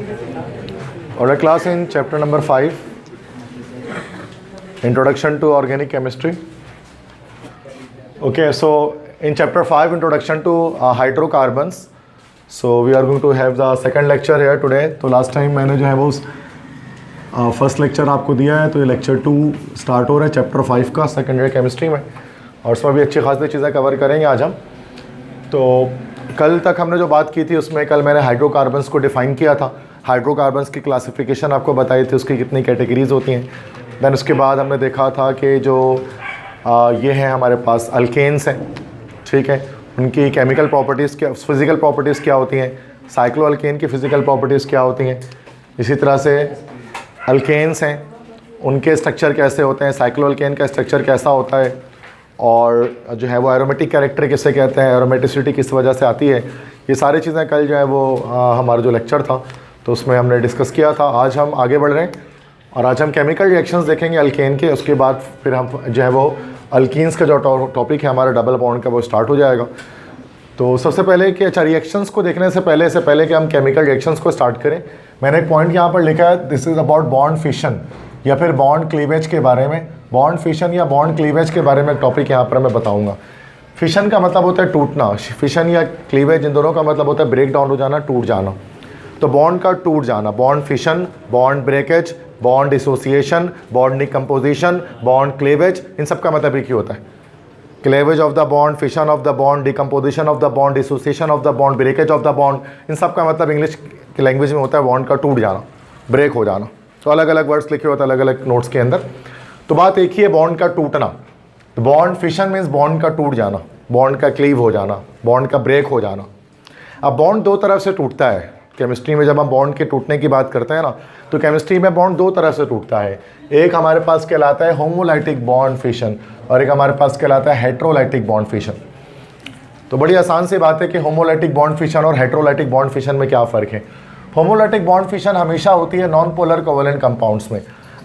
Our class in chapter number 5, Introduction to Organic Chemistry. Okay, so in chapter 5, Introduction to Hydrocarbons. So we are going to have the second lecture here today. तो last time मैंने जो है वो first lecture आपको दिया है, तो ये लेक्चर 2 स्टार्ट हो रहा है चैप्टर 5 का सेकेंडरी केमिस्ट्री में, और उसमें भी अच्छी खासी चीज़ें कवर करेंगे आज हम। तो कल तक हमने जो बात की थी उसमें कल मैंने हाइड्रोकार्बन्स को डिफ़ाइन किया था, हाइड्रोकार्बन्स की क्लासिफिकेशन आपको बताई थी, उसकी कितनी कैटेगरीज होती हैं। दैन उसके बाद हमने देखा था कि जो ये हैं हमारे पास अल्केन्स हैं, ठीक है, उनकी केमिकल प्रॉपर्टीज़ क्या, फिज़िकल प्रॉपर्टीज़ क्या होती हैं, साइक्लो अल्केन की फ़िज़िकल प्रॉपर्टीज़ क्या होती हैं। इसी तरह से अल्केन्स हैं, उनके स्ट्रक्चर कैसे होते हैं, साइक्लो अल्केन का स्ट्रक्चर कैसा होता है, और जो है वो एरोमेटिक कैरेक्टर किसे कहते हैं, एरोमेटिसिटी किस वजह से आती है। ये सारी चीज़ें कल जो है वो हमारा जो लेक्चर था तो उसमें हमने डिस्कस किया था। आज हम आगे बढ़ रहे हैं और आज हम केमिकल रिएक्शंस देखेंगे अल्केन के। उसके बाद फिर हम जो है वो अल्कीन्स का जो टॉपिक है हमारा डबल बॉन्ड का, वो स्टार्ट हो जाएगा। तो सबसे पहले कि अच्छा रिएक्शंस को देखने से पहले कि हम केमिकल रिएक्शंस को स्टार्ट करें, मैंने एक पॉइंट यहाँ पर लिखा है, this is about bond fission या फिर बॉन्ड क्लीवेज के बारे में। बॉन्ड फिशन या बॉन्ड क्लीवेज के बारे में एक टॉपिक यहाँ पर मैं बताऊँगा। फिशन का मतलब होता है टूटना, फिशन या क्लीवेज इन दोनों का मतलब होता है ब्रेक डाउन हो जाना, टूट जाना। तो बॉन्ड का टूट जाना, bond fission, bond breakage, bond dissociation, bond decomposition, bond cleavage, इन सब का मतलब एक ही होता है। Cleavage of the bond, fission of the bond, decomposition of the bond, dissociation of the bond, breakage of the bond, इन सब का मतलब इंग्लिश की लैंग्वेज में होता है बॉन्ड का टूट जाना, ब्रेक हो जाना। तो अलग अलग वर्ड्स लिखे होते हैं अलग अलग नोट्स के अंदर। तो बात एक ही है, बॉन्ड का टूटना। तो बॉन्ड फिशन मीन्स बॉन्ड का टूट जाना, बॉन्ड का क्लीव हो जाना, बॉन्ड का ब्रेक हो जाना। अब बॉन्ड दो तरफ से टूटता है केमिस्ट्री में। जब हम बॉन्ड के टूटने की बात करते हैं ना, तो केमिस्ट्री में बॉन्ड दो तरफ से टूटता है। एक हमारे पास कहलाता है होमोलाइटिक बॉन्ड फिशन और एक हमारे पास कहलाता है हेट्रोलाइटिक बॉन्ड फिशन। तो बड़ी आसान सी बात है कि होमोलाइटिक बॉन्ड फिशन और हेट्रोलाइटिक बॉन्ड फिशन में क्या फ़र्क है। होमोलाइटिक बॉन्ड फिशन हमेशा होती है नॉन पोलर कोवेलेंट कंपाउंड्स में।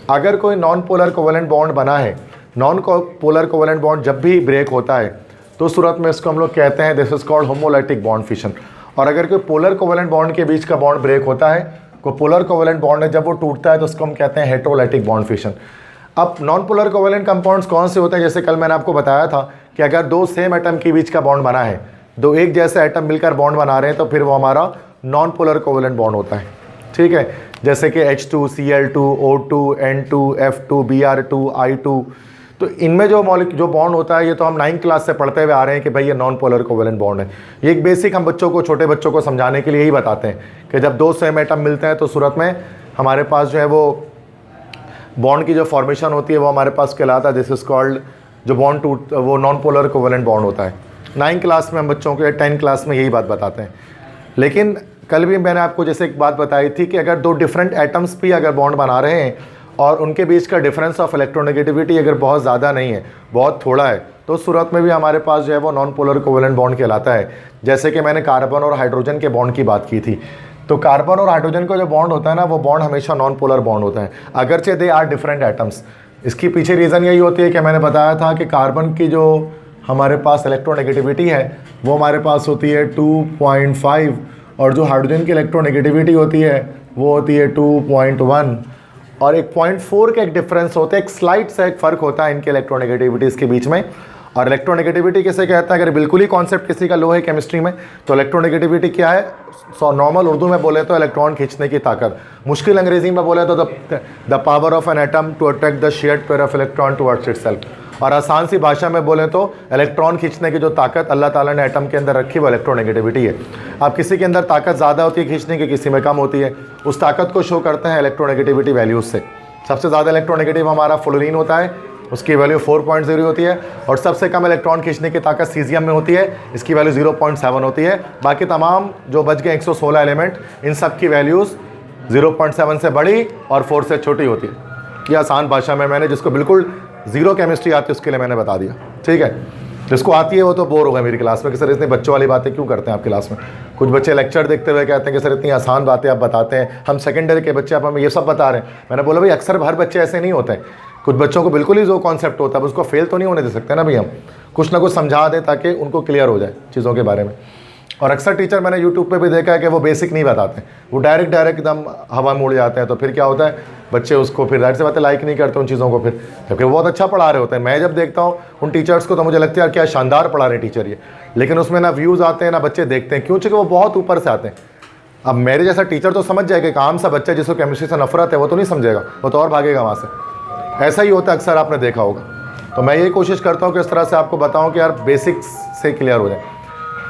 अगर कोई नॉन पोलर कोवेलेंट बॉन्ड बना है, नॉन पोलर कोवेलेंट बॉन्ड जब भी ब्रेक होता है तो सूरत में इसको हम लोग कहते हैं this is called homolytic bond fission. और अगर कोई पोलर कोवेलेंट बॉन्ड के बीच का बॉन्ड ब्रेक होता है, कोई पोलर कोवेलेंट बॉन्ड है, जब वो टूटता है तो उसको हम कहते हैं हेट्रोलाइटिक बॉन्ड फिशन। अब नॉन पोलर कोवेलेंट कंपाउंड्स कौन से होते हैं, जैसे कल मैंने आपको बताया था कि अगर दो सेम एटम के बीच का बॉन्ड बना है, दो एक जैसे एटम मिलकर बॉन्ड बना रहे हैं, तो फिर वो हमारा नॉन पोलर कोवेलेंट बॉन्ड होता है, ठीक है। जैसे कि H2, Cl2, O2, N2, F2, Br2, I2। तो इनमें जो बॉन्ड होता है, ये तो हम 9th क्लास से पढ़ते हुए आ रहे हैं कि भाई ये नॉन पोलर कोवेलेंट बॉन्ड है। ये एक बेसिक हम बच्चों को, छोटे बच्चों को समझाने के लिए ही बताते हैं कि जब दो सेम एटम मिलते हैं तो सूरत में हमारे पास जो है वो बॉन्ड की जो फॉर्मेशन होती है वो हमारे पास कहलाता है दिस इज कॉल्ड, जो बॉन्ड टूट वो नॉन पोलर कोवेलेंट बॉन्ड होता है। 9th क्लास में हम बच्चों को, 10th क्लास में यही बात बताते हैं। लेकिन कल भी मैंने आपको जैसे एक बात बताई थी कि अगर दो डिफरेंट एटम्स भी अगर बॉन्ड बना रहे हैं और उनके बीच का डिफरेंस ऑफ इलेक्ट्रोनेगेटिविटी अगर बहुत ज़्यादा नहीं है, बहुत थोड़ा है, तो उस सूरत में भी हमारे पास जो है वो नॉन पोलर कोवेलेंट बॉन्ड कहलाता है। जैसे कि मैंने कार्बन और हाइड्रोजन के बॉन्ड की बात की थी, तो कार्बन और हाइड्रोजन का जो बॉन्ड होता है ना, वो बॉन्ड हमेशा नॉन पोलर बॉन्ड होता है, अगरचे दे आर डिफरेंट एटम्स। इसकी पीछे रीज़न यही होती है कि मैंने बताया था कि कार्बन की जो हमारे पास इलेक्ट्रोनेगेटिविटी है वो हमारे पास होती है 2.5 और जो हाइड्रोजन की इलेक्ट्रोनेगेटिविटी होती है वो होती है 2.1 और एक 0.4 का एक डिफरेंस होता है, एक स्लाइट सा एक फ़र्क होता है इनके इलेक्ट्रोनेगेटिविटीज़ के बीच में। और इलेक्ट्रोनेगेटिविटी किसे कहता है, अगर बिल्कुल ही कॉन्सेप्ट किसी का लो है केमिस्ट्री में, तो इलेक्ट्रोनेगेटिविटी क्या है, नॉर्मल उर्दू में बोले तो इलेक्ट्रॉन खींचने की ताकत, मुश्किल अंग्रेजी में बोले तो the power of an atom to attract the shared pair of electron towards itself. और आसान सी भाषा में बोलें तो इलेक्ट्रॉन खींचने की जो ताकत अल्लाह ताला ने एटम के अंदर रखी वो इलेक्ट्रोनेगेटिविटी है। अब किसी के अंदर ताकत ज़्यादा होती है खींचने की, किसी में कम होती है, उस ताकत को शो करते हैं इलेक्ट्रोनेगेटिविटी वैल्यूज़ से। सबसे ज़्यादा इलेक्ट्रोनेगेटिव हमारा फ्लोरीन होता है, उसकी वैल्यू 4.0 होती है, और सबसे कम इलेक्ट्रॉन खींचने की ताकत सीजियम में होती है, इसकी वैल्यू 0.7 होती है। बाकी तमाम जो बच गए 116 एलिमेंट, इन सब की वैल्यूज़ 0.7 से बड़ी और 4 से छोटी होती है। ये आसान भाषा में मैंने, जिसको बिल्कुल ज़ीरो केमिस्ट्री आती है उसके लिए मैंने बता दिया, ठीक है। जिसको आती है वो तो बोर हो गए मेरी क्लास में कि सर इतनी बच्चों वाली बातें क्यों करते हैं आप क्लास में। कुछ बच्चे लेक्चर देखते हुए कहते हैं कि सर इतनी आसान बातें आप बताते हैं, हम सेकेंडरी के बच्चे आप हमें ये सब बता रहे हैं। मैंने बोला भाई अक्सर हर बच्चे ऐसे नहीं होते हैं, कुछ बच्चों को बिल्कुल ही जो कॉन्सेप्ट होता है उसको फेल तो नहीं होने दे सकते ना भाई, हम कुछ ना कुछ समझा दें ताकि उनको क्लियर हो जाए चीज़ों के बारे में। और अक्सर टीचर मैंने यूट्यूब पे भी देखा है कि वो बेसिक नहीं बताते, वो डायरेक्ट एकदम हवा में उड़ जाते हैं। तो फिर क्या होता है, बच्चे उसको फिर जाहिर सी बात है लाइक नहीं करते उन चीज़ों को फिर, जबकि वो बहुत अच्छा पढ़ा रहे होते हैं। मैं जब देखता हूँ उन टीचर्स को तो मुझे लगता है यार क्या शानदार पढ़ा रहे टीचर ये, लेकिन उसमें ना व्यूज़ आते हैं ना बच्चे देखते हैं, क्यों? चूँकि वो बहुत ऊपर से आते हैं। अब मेरे जैसा टीचर तो समझ जाएगा कि आम सा बच्चा जिसको केमिस्ट्री से नफरत है वो तो नहीं समझेगा, वो तो और भागेगा वहाँ से। ऐसा ही होता है, अक्सर आपने देखा होगा। तो मैं यही कोशिश करता हूँ कि इस तरह से आपको बताऊँ कि यार बेसिक्स से क्लियर हो जाए।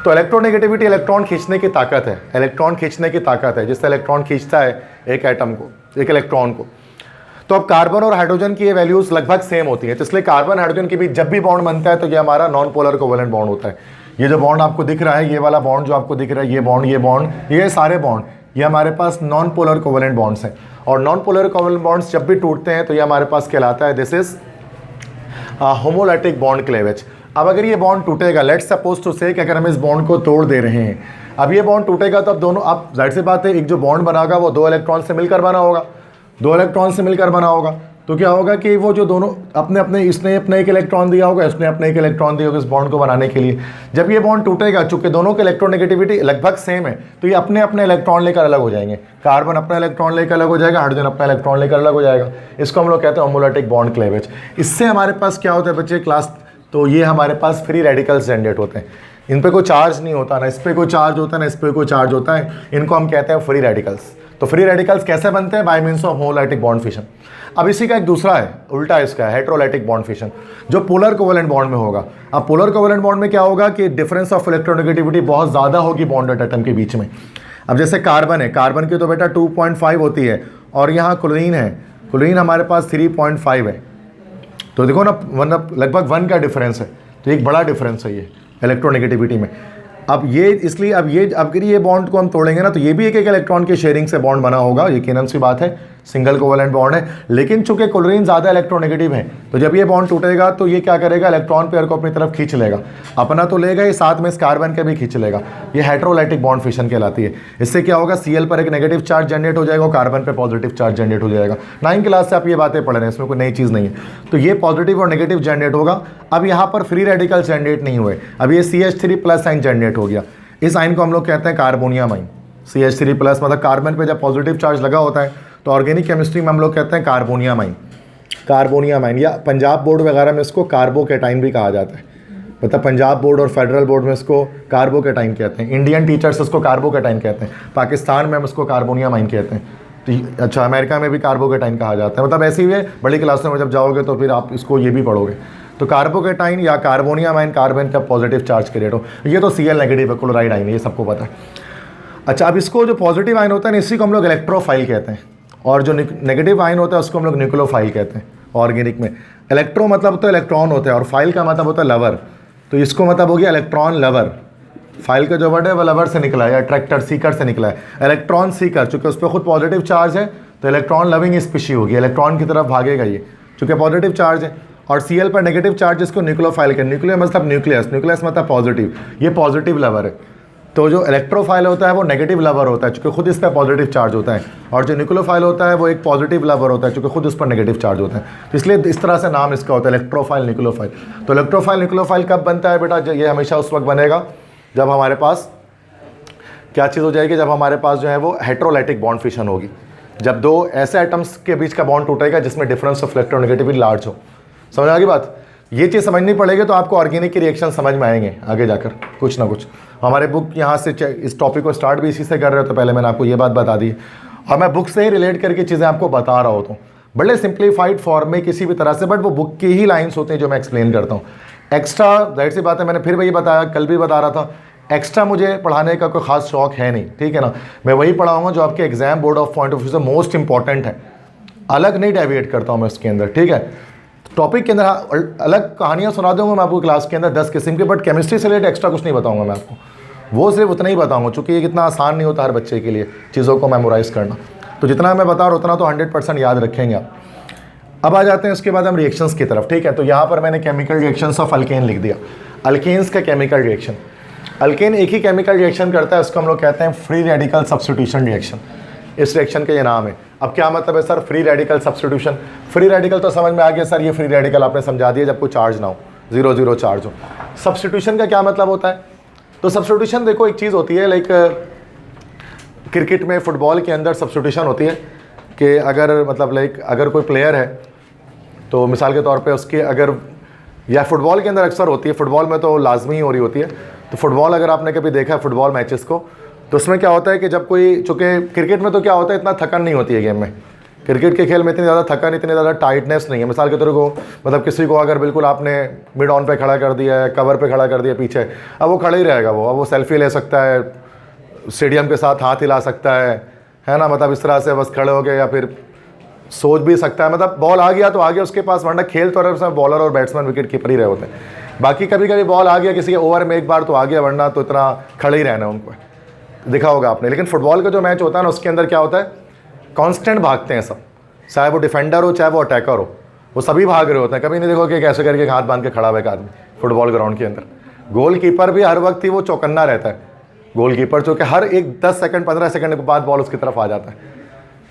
तो इलेक्ट्रोनेगेटिविटी इलेक्ट्रॉन खींचने की ताकत है, इलेक्ट्रॉन खींचने की ताकत है, जिससे इलेक्ट्रॉन खींचता है एक एटम को, एक इलेक्ट्रॉन को। तो अब कार्बन और हाइड्रोजन की ये वैल्यूज लगभग सेम होती हैं, तो इसलिए कार्बन हाइड्रोजन के बीच जब भी बॉन्ड बनता है तो ये हमारा नॉन पोलर कोवेलेंट बॉन्ड होता है। ये जो बॉन्ड आपको दिख रहा है, ये वाला बॉन्ड जो आपको दिख रहा है, ये बॉन्ड, ये सारे बॉन्ड, ये हमारे पास नॉन पोलर कोवेलेंट बॉन्ड्स हैं। और नॉन पोलर कोवेलेंट बॉन्ड्स जब भी टूटते हैं तो ये हमारे पास कहलाता है दिस इज होमोलैटिक बॉन्ड क्लेवेज। अब अगर ये बॉन्ड टूटेगा, लेट्स सपोज टू से कि अगर हम इस बॉन्ड को तोड़ दे रहे हैं, अब ये बॉन्ड टूटेगा तो अब दोनों, अब जाहिर सी बात है एक जो बॉन्ड बनागा वो 2 इलेक्ट्रॉन से मिलकर बना होगा, 2 इलेक्ट्रॉन से मिलकर बना होगा। तो क्या होगा कि वो जो दोनों अपने अपने, इसने अपने एक इलेक्ट्रॉन दिया होगा, इसने अपने एक इलेक्ट्रॉन दिया होगा इस बॉन्ड को बनाने के लिए। जब ये बॉन्ड टूटेगा, चूंकि दोनों की इलेक्ट्रोनेगेटिविटी लगभग सेम है, तो ये अपने अपने इलेक्ट्रॉन लेकर अलग हो जाएंगे। कार्बन अपना इलेक्ट्रॉन लेकर अलग हो जाएगा, हाइड्रोजन अपना इलेक्ट्रॉन लेकर अलग हो जाएगा। इसको हम लोग कहते हैं होमोलैटिक बॉन्ड क्लेवेज। इससे हमारे पास क्या होता है बच्चे क्लास, तो ये हमारे पास फ्री रेडिकल्स जनरेट होते हैं। इन पे कोई चार्ज नहीं होता, ना इस पर कोई चार्ज होता है ना इस पर कोई चार्ज होता है। इनको हम कहते हैं फ्री रेडिकल्स। तो फ्री रेडिकल्स कैसे बनते हैं? By means of homolytic bond fission. अब इसी का एक दूसरा है, उल्टा इसका है, हेटेरोलैटिक बॉन्ड फिशन, जो पोलर कोवेलेंट बॉन्ड में होगा। अब पोलर कोवेलेंट बॉन्ड में क्या होगा कि डिफरेंस ऑफ इलेक्ट्रोनेगेटिविटी बहुत ज़्यादा होगी बॉन्डेड एटम के बीच में। अब जैसे कार्बन है, कार्बन की तो बेटा 2.5 होती है, और यहाँ क्लोरीन है, क्लोरीन हमारे पास 3.5 है। तो देखो ना, लगभग 1 का डिफरेंस है, तो एक बड़ा डिफरेंस है ये इलेक्ट्रोनेगेटिविटी में। अब ये इसलिए अब ये बॉन्ड को हम तोड़ेंगे ना, तो ये भी एक इलेक्ट्रॉन की शेयरिंग से बॉन्ड बना होगा, यकीनन सी बात है, सिंगल कोवेलेंट बॉन्ड है। लेकिन चूंकि क्लोरीन ज़्यादा इलेक्ट्रोनेगेटिव है, तो जब ये बॉन्ड टूटेगा तो ये क्या करेगा, इलेक्ट्रॉन पेयर को अपनी तरफ खींच लेगा, अपना तो लेगा ही, साथ में इस कार्बन के भी खींच लेगा। ये हेटेरोलैटिक बॉन्ड फिशन कहलाती है। इससे क्या होगा, Cl पर एक नेगेटिव चार्ज जनरेट हो जाएगा और कार्बन पर पॉजिटिव चार्ज जनरेट हो जाएगा। 9th क्लास से आप ये बातें पढ़ रहे हैं, इसमें कोई नई चीज़ नहीं है। तो ये पॉजिटिव और नेगेटिव जनरेट होगा। अब यहाँ पर फ्री रेडिकल्स जनरेट नहीं हुए, अब ये CH3+ साइन जनरेट हो गया। इस आइन को हम लोग कहते हैं कार्बोनियम आइन। CH3+ मतलब कार्बन पे जब पॉजिटिव चार्ज लगा होता है तो ऑर्गेनिक केमिस्ट्री में हम लोग कहते हैं कार्बोनियम आइन। कार्बोनियम आइन, या पंजाब बोर्ड वगैरह में इसको कार्बोकेटाइन भी कहा जाता है। मतलब पंजाब बोर्ड और फेडरल बोर्ड में इसको कार्बोकेटाइन कहते हैं, इंडियन टीचर्स इसको कार्बोकेटाइन कहते हैं, पाकिस्तान में हम इसको कार्बोनियम आइन कहते हैं। तो अच्छा, अमेरिका में भी कार्बोकेटाइन कहा जाता है। मतलब ऐसे ही बड़ी क्लासों में जब जाओगे तो फिर आप इसको ये भी पढ़ोगे। तो कार्बोकेटाइन या कार्बोनियम आइन, कार्बन का पॉजिटिव चार्ज क्रिएट हो, ये तो Cl नेगेटिव है, क्लोराइड आइन है, ये सबको पता है। अच्छा, अब इसको जो पॉजिटिव आइन होता है इसी को हम लोग इलेक्ट्रोफाइल कहते हैं, और जो नेगेटिव आइन होता है उसको हम लोग न्यूक्लियोफाइल कहते हैं ऑर्गेनिक में। इलेक्ट्रो मतलब तो इलेक्ट्रॉन होता है, और फाइल का मतलब होता है लवर। तो इसको मतलब हो गया इलेक्ट्रॉन लवर। फाइल का जो वर्ड है वो लवर से निकला है, या अट्रैक्टर, सीकर से निकला है। इलेक्ट्रॉन सीकर, चूँकि उस पर खुद पॉजिटिव चार्ज है तो इलेक्ट्रॉन लविंग स्पीशी होगी, इलेक्ट्रॉन की तरफ भागेगा ये, चूँकि पॉजिटिव चार्ज है। और Cl पर नेगेटिव चार्ज, इसको न्यूक्लियोफाइल के, न्यूक्लियर मतलब न्यूक्लियस, न्यूक्लियस मतलब पॉजिटिव, ये पॉजिटिव लवर है। तो जो इलेक्ट्रोफाइल होता है वो नेगेटिव लवर होता है, चूँकि खुद इस पर पॉजिटिव चार्ज होता है, और जो न्यूक्लियोफाइल होता है वो एक पॉजिटिव लवर होता है, चूँकि खुद उस पर नेगेटिव चार्ज होता है। तो इसलिए इस तरह से नाम इसका होता है इलेक्ट्रोफाइल न्यूक्लियोफाइल। तो इलेक्ट्रोफाइल न्यूक्लियोफाइल कब बनता है बेटा? ये हमेशा उस वक्त बनेगा जब हमारे पास क्या चीज़ हो जाएगी, जब हमारे पास जो है वो हेटेरोलैटिक बॉन्ड फिशन होगी, जब 2 ऐसे एटम्स के बीच का बॉन्ड टूटेगा जिसमें डिफरेंस ऑफ इलेक्ट्रोनेगेटिविटी लार्ज हो। समझ आ गई बात? ये चीज़ समझनी पड़ेगी, तो आपको ऑर्गेनिक के रिएक्शन समझ में आएंगे आगे जाकर कुछ ना कुछ। हमारे बुक यहाँ से इस टॉपिक को स्टार्ट भी इसी से कर रहे हो, तो पहले मैंने आपको ये बात बता दी, और मैं बुक से ही रिलेट करके चीज़ें आपको बता रहा होता हूँ, बड़े सिंप्लीफाइड फॉर्म में किसी भी तरह से, बट वो बुक की ही लाइन्स होती हैं जो मैं एक्सप्लेन करता हूँ। एक्स्ट्रा जाहिर सी बात है, मैंने फिर वही बताया, कल भी बता रहा था, एक्स्ट्रा मुझे पढ़ाने का कोई खास शौक है नहीं, ठीक है ना। मैं वही पढ़ाऊँगा जो आपके exam board of point of view से मोस्ट इंपॉर्टेंट है, अलग नहीं डेविएट करता हूँ मैं इसके अंदर, ठीक है। टॉपिक के अंदर अलग कहानियाँ सुना दूंगा मैं आपको क्लास के अंदर 10 किस्म के, बट केमिस्ट्री से रिलेटेड एक्स्ट्रा कुछ नहीं बताऊंगा मैं आपको, वो सिर्फ उतना ही बताऊंगा, चूँकि ये कितना आसान नहीं होता हर बच्चे के लिए चीज़ों को मेमोराइज़ करना। तो जितना मैं बता रहा हूँ उतना तो 100% याद रखेंगे आप। अब आ जाते हैं इसके बाद हम रिएक्शंस की तरफ, ठीक है। तो यहाँ पर मैंने केमिकल रिएक्शंस ऑफ अल्केन लिख दिया। अल्केन्स का केमिकल रिएक्शन, अल्केन एक ही केमिकल रिएक्शन करता है, उसको हम लोग कहते हैं फ्री रेडिकल सब्स्टिट्यूशन रिएक्शन। इस रिएक्शन का ये नाम है। अब क्या मतलब है sir free radical substitution? Free radical तो समझ में आ गया सर, ये फ्री रेडिकल आपने समझा दिया जब कोई चार्ज ना हो, 0 0 चार्ज हो। सब्स्टिट्यूशन का क्या मतलब होता है? तो सब्स्टिट्यूशन देखो एक चीज़ होती है, लाइक क्रिकेट में, फुटबॉल के अंदर सब्स्टिट्यूशन होती है कि अगर मतलब लाइक अगर कोई प्लेयर है तो मिसाल के तौर पे उसके अगर, या फुटबॉल के अंदर अक्सर होती है, फुटबॉल में तो लाजमी हो रही होती है। तो फुटबॉल अगर आपने कभी देखा है फुटबॉल मैचेस को, तो उसमें क्या होता है कि जब कोई, चूँकि क्रिकेट में तो क्या होता है इतना थकन नहीं होती है गेम में, क्रिकेट के खेल में इतनी ज़्यादा थकन, इतनी ज़्यादा टाइटनेस नहीं है। मिसाल के तौर को मतलब किसी को अगर बिल्कुल आपने मिड ऑन पे खड़ा कर दिया है, कवर पे खड़ा कर दिया पीछे, अब वो खड़ा ही रहेगा, अब वो सेल्फी ले सकता है, स्टेडियम के साथ हाथ हिला सकता है ना, मतलब इस तरह से बस खड़े हो गए, या फिर सोच भी सकता है, मतलब बॉल आ गया तो आ गया उसके पास, वरना खेल तो उसमें बॉलर और बैट्समैन विकेट कीपर ही रहे होते हैं। बाकी कभी कभी बॉल आ गया किसी के ओवर में एक बार तो आ गया, वरना तो इतना खड़े ही रहना उनको, देखा होगा आपने। लेकिन फुटबॉल का जो मैच होता है ना, उसके अंदर क्या होता है, कॉन्स्टेंट भागते हैं सब, चाहे वो डिफेंडर हो चाहे वो अटैकर हो, वो सभी भाग रहे होते हैं। कभी नहीं देखो कि कैसे करके हाथ बांध के खड़ा हुआ एक आदमी फुटबॉल ग्राउंड के अंदर। गोल कीपर भी हर वक्त ही वो चौकन्ना रहता है, गोल कीपर, चूँकि हर एक 10 सेकंड 15 सेकंड के बाद बॉल उसकी तरफ आ जाता है,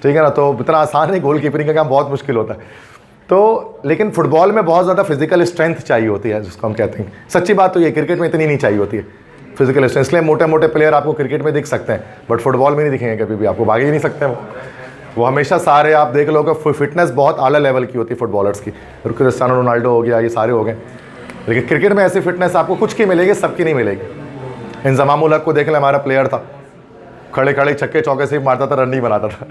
ठीक है ना। तो इतना आसान नहीं, गोल कीपरिंग का काम बहुत मुश्किल होता है। तो लेकिन फुटबॉल में बहुत ज़्यादा फिजिकल स्ट्रेंथ चाहिए होती है, जिसको हम कहते हैं। सच्ची बात तो ये, क्रिकेट में इतनी नहीं चाहिए होती है फिजिकल स्ट्रेंथ, इसलिए मोटे मोटे प्लेयर आपको क्रिकेट में दिख सकते हैं, बट फुटबॉल में नहीं दिखेंगे कभी भी, आपको भाग ही नहीं सकते वो हमेशा सारे आप देख लो कि फिटनेस बहुत आला लेवल की होती है फुटबॉलर्स की, क्रिस्टियानो रोनाल्डो हो गया, ये सारे हो गए। लेकिन क्रिकेट में ऐसी फिटनेस आपको कुछ की मिलेगी, सबकी नहीं मिलेगी। इंजमाम उल हक को देख ले, हमारा प्लेयर था, खड़े खड़े छक्के चौके से मारता था, रन नहीं बनाता था,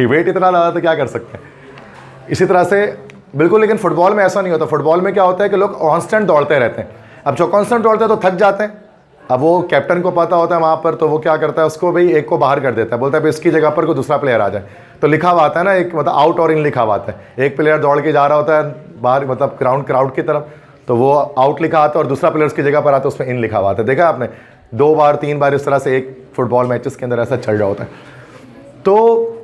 वेट इतना ज़्यादा, तो क्या कर सकते हैं। इसी तरह से बिल्कुल, लेकिन फुटबॉल में ऐसा नहीं होता। फुटबॉल में क्या होता है कि लोग कॉन्स्टेंट दौड़ते रहते हैं। अब जो कॉन्स्टेंट दौड़ते हैं तो थक जाते हैं, अब वो कैप्टन को पता होता है वहाँ पर, तो वो क्या करता है, उसको भाई एक को बाहर कर देता है, बोलता है भाई इसकी जगह पर कोई दूसरा प्लेयर आ जाए। तो लिखा हुआ आता है ना एक, मतलब आउट और इन लिखा हुआ आता है, एक प्लेयर दौड़ के जा रहा होता है बाहर, मतलब क्राउड की तरफ, तो वो आउट लिखा आता है, और दूसरा प्लेयर उसकी जगह पर आता है, उसमें इन लिखा हुआ आता है। देखा आपने 2 बार 3 बार इस तरह से एक फुटबॉल मैचेस के अंदर ऐसा चल रहा होता है। तो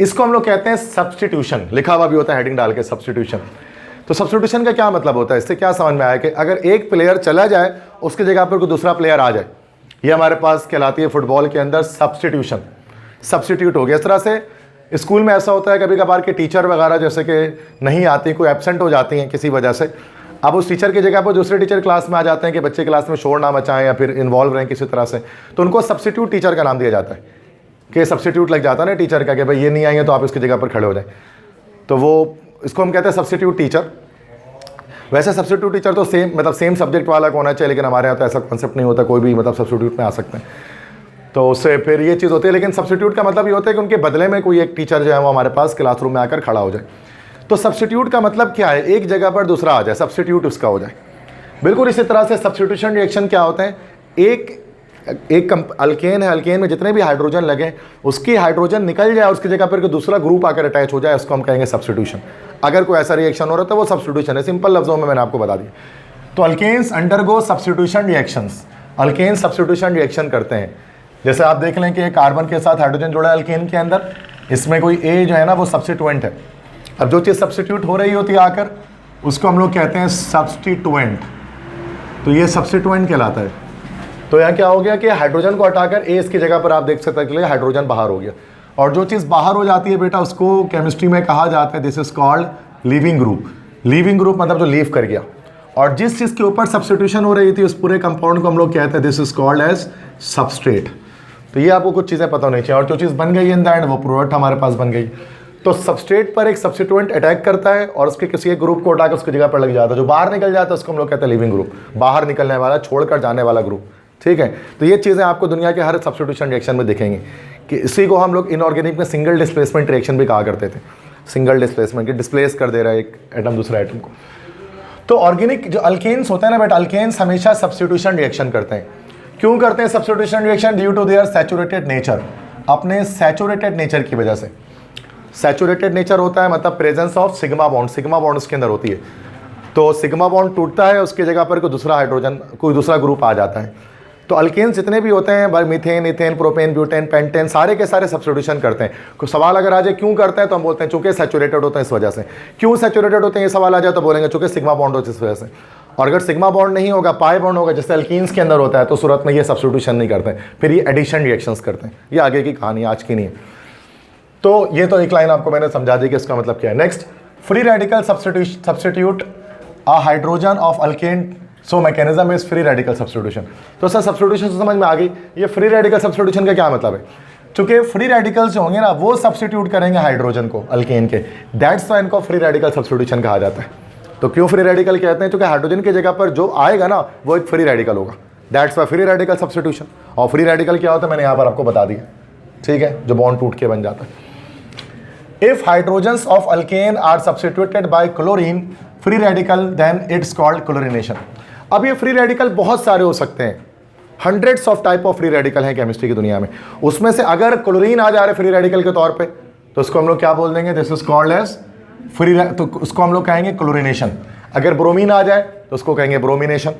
इसको हम लोग कहते हैं सब्स्टिट्यूशन, लिखा हुआ भी होता है हेडिंग डाल के, सब्स्टिट्यूशन। तो सब्स्टिट्यूशन का क्या मतलब होता है, इससे क्या समझ में आया कि अगर एक प्लेयर चला जाए, उसकी जगह पर कोई दूसरा प्लेयर आ जाए, ये हमारे पास कहलाती है फुटबॉल के अंदर सब्स्टिट्यूशन। सब्स्टिट्यूट हो गया। इस तरह से स्कूल में ऐसा होता है कभी कभार कि टीचर वगैरह जैसे कि नहीं आती, कोई एब्सेंट हो जाती हैं किसी वजह से, अब उस टीचर की जगह पर दूसरे टीचर क्लास में आ जाते हैं कि बच्चे क्लास में शोर ना मचाएं या फिर इन्वॉल्व रहें किसी तरह से, तो उनको सब्स्टिट्यूट टीचर का नाम दिया जाता है कि सब्स्टिट्यूट लग जाता है ना टीचर का, कि भाई ये नहीं आएंगे तो आप इसकी जगह पर खड़े हो जाएं, तो वो इसको हम कहते हैं सब्स्टिट्यूट टीचर। वैसे सब्स्टिट्यूट टीचर तो सेम सब्जेक्ट वाला को होना चाहिए, लेकिन हमारे यहाँ तो ऐसा कॉन्सेप्ट नहीं होता, कोई भी मतलब सब्स्टिट्यूट में आ सकते हैं, तो उससे फिर ये चीज़ होती है। लेकिन सब्स्टिट्यूट का मतलब ये होता है कि उनके बदले में कोई एक टीचर जो है वो हमारे पास क्लासरूम में आकर खड़ा हो जाए। तो सब्स्टिट्यूट का मतलब क्या है, एक जगह पर दूसरा आ जाए, सब्स्टिट्यूट उसका हो जाए। बिल्कुल इसी तरह से सब्स्टिट्यूशन रिएक्शन क्या होते हैं, एक अल्केन है, अल्केन में जितने भी हाइड्रोजन लगे, उसकी हाइड्रोजन निकल जाए, उसकी जगह पर कोई दूसरा ग्रुप आकर अटैच हो जाए, उसको हम कहेंगे सब्स्टिट्यूशन। अगर कोई ऐसा रिएक्शन हो रहा है तो वो सब्स्टिट्यूशन है, सिंपल लफ्जों में मैंने आपको बता दिया। तो alkanes undergo substitution reactions, alkane substitution reaction करते हैं। जैसे आप देख लें कि कार्बन के साथ हाइड्रोजन जुड़ा है अल्केन के अंदर, इसमें कोई ए जो है ना वो सब्स्टिट्यूएंट है। अब जो चीज़ सब्स्टिट्यूट हो रही होती है आकर, उसको हम लोग कहते हैं सब्स्टिट्यूएंट, तो ये सब्स्टिट्यूएंट कहलाता है। तो यहाँ क्या हो गया कि हाइड्रोजन को हटाकर ए इसकी जगह पर आप देख सकते हैं हाइड्रोजन बाहर हो गया, और जो चीज़ बाहर हो जाती है बेटा उसको केमिस्ट्री में कहा जाता है this is called leaving group. Leaving group मतलब जो लीव कर गया, और जिस चीज़ के ऊपर सब्स्टिट्यूशन हो रही थी उस पूरे कंपाउंड को हम लोग कहते हैं this is called as substrate. तो ये आपको कुछ चीज़ें पता होनी चाहिए, और जो चीज़ बन गई इन द एंड वो प्रोडक्ट हमारे पास बन गई। तो सबस्ट्रेट पर एक सब्स्टिट्यूएंट अटैक करता है और उसके किसी एक ग्रुप को उठाकर उसकी जगह पर लग जाता है, जो बाहर निकल जाता है उसको हम लोग कहते हैं लिविंग ग्रुप, बाहर निकलने वाला, छोड़कर जाने वाला ग्रुप, ठीक है। तो ये चीज़ें आपको दुनिया के हर सब्स्टिट्यूशन रिएक्शन में दिखेंगी कि इसी को हम लोग इनऑर्गेनिक में सिंगल डिस्प्लेसमेंट रिएक्शन भी कहा करते थे। सिंगल डिस्प्लेसमेंट के डिस्प्लेस कर दे रहा है एक एटम दूसरा एटम को। तो ऑर्गेनिक जो अल्केन्स होते हैं ना बेटा, अल्केन्स हमेशा सब्स्टिट्यूशन रिएक्शन करते हैं। क्यों करते हैं substitution reaction? Due to their saturated nature, अपने सैचुरेटेड नेचर की वजह से। सैचुरेटेड नेचर होता है मतलब presence of sigma bond, sigma bond उसके अंदर होती है। तो सिग्मा बॉन्ड टूटता है, उसकी जगह पर कोई दूसरा हाइड्रोजन, कोई दूसरा ग्रुप आ जाता है। तो अल्केन्स जितने भी होते हैं, methane, ethane, propane, butane, pentane, सारे के सारे सब्स्टिट्यूशन करते हैं। कोई सवाल अगर आ जाए क्यों करते हैं तो हम बोलते हैं चूंकि सैचुरेटेड होते हैं इस वजह से। क्यों सैचुरेटेड होते हैं ये सवाल आ जाए तो बोलेंगे चूंकि सिग्मा बॉन्ड होता है इस वजह से। और अगर सिग्मा बॉन्ड नहीं होगा, पाई बॉन्ड होगा जैसे अल्कीन्स के अंदर होता है, तो सूरत में ये सब्स्टिट्यूशन नहीं करते हैं, फिर ये एडिशन रिएक्शंस करते हैं। ये आगे की कहानी, आज की नहीं है। तो ये तो एक लाइन आपको मैंने समझा दी कि इसका मतलब क्या है। Next, free radical substitute a hydrogen of alkane so mechanism is free radical substitution. तो सर सब्स्टिट्यूशन समझ में आ गई। ये फ्री रेडिकल सब्स्टिट्यूशन का क्या मतलब है? चूंकि फ्री रेडिकल्स जो होंगे ना वो सब्स्टिट्यूट करेंगे हाइड्रोजन को अल्केन के, दैट्स वाई इनको फ्री रेडिकल सब्स्टिट्यूशन कहा जाता है। तो क्यों फ्री रेडिकल कहते हैं? क्योंकि हाइड्रोजन की जगह पर जो आएगा ना वो एक फ्री रेडिकल होगा, that's why free radical substitution. और फ्री रेडिकल क्या होता है मैंने यहाँ पर आपको बता दिया, ठीक है, जो बॉन्ड टूट के बन जाता है। If hydrogens of alkane are substituted by chlorine free radical then it's called chlorination। अब ये फ्री रेडिकल बहुत सारे हो सकते हैं, hundreds of type of free radical हैं केमिस्ट्री की दुनिया में। उसमें से अगर क्लोरीन आ जा रहे फ्री रेडिकल के तौर पे तो उसको हम लोग क्या बोल देंगे? This is called as free, तो उसको हम लोग कहेंगे क्लोरिनेशन। अगर ब्रोमीन आ जाए तो उसको कहेंगे ब्रोमिनेशन,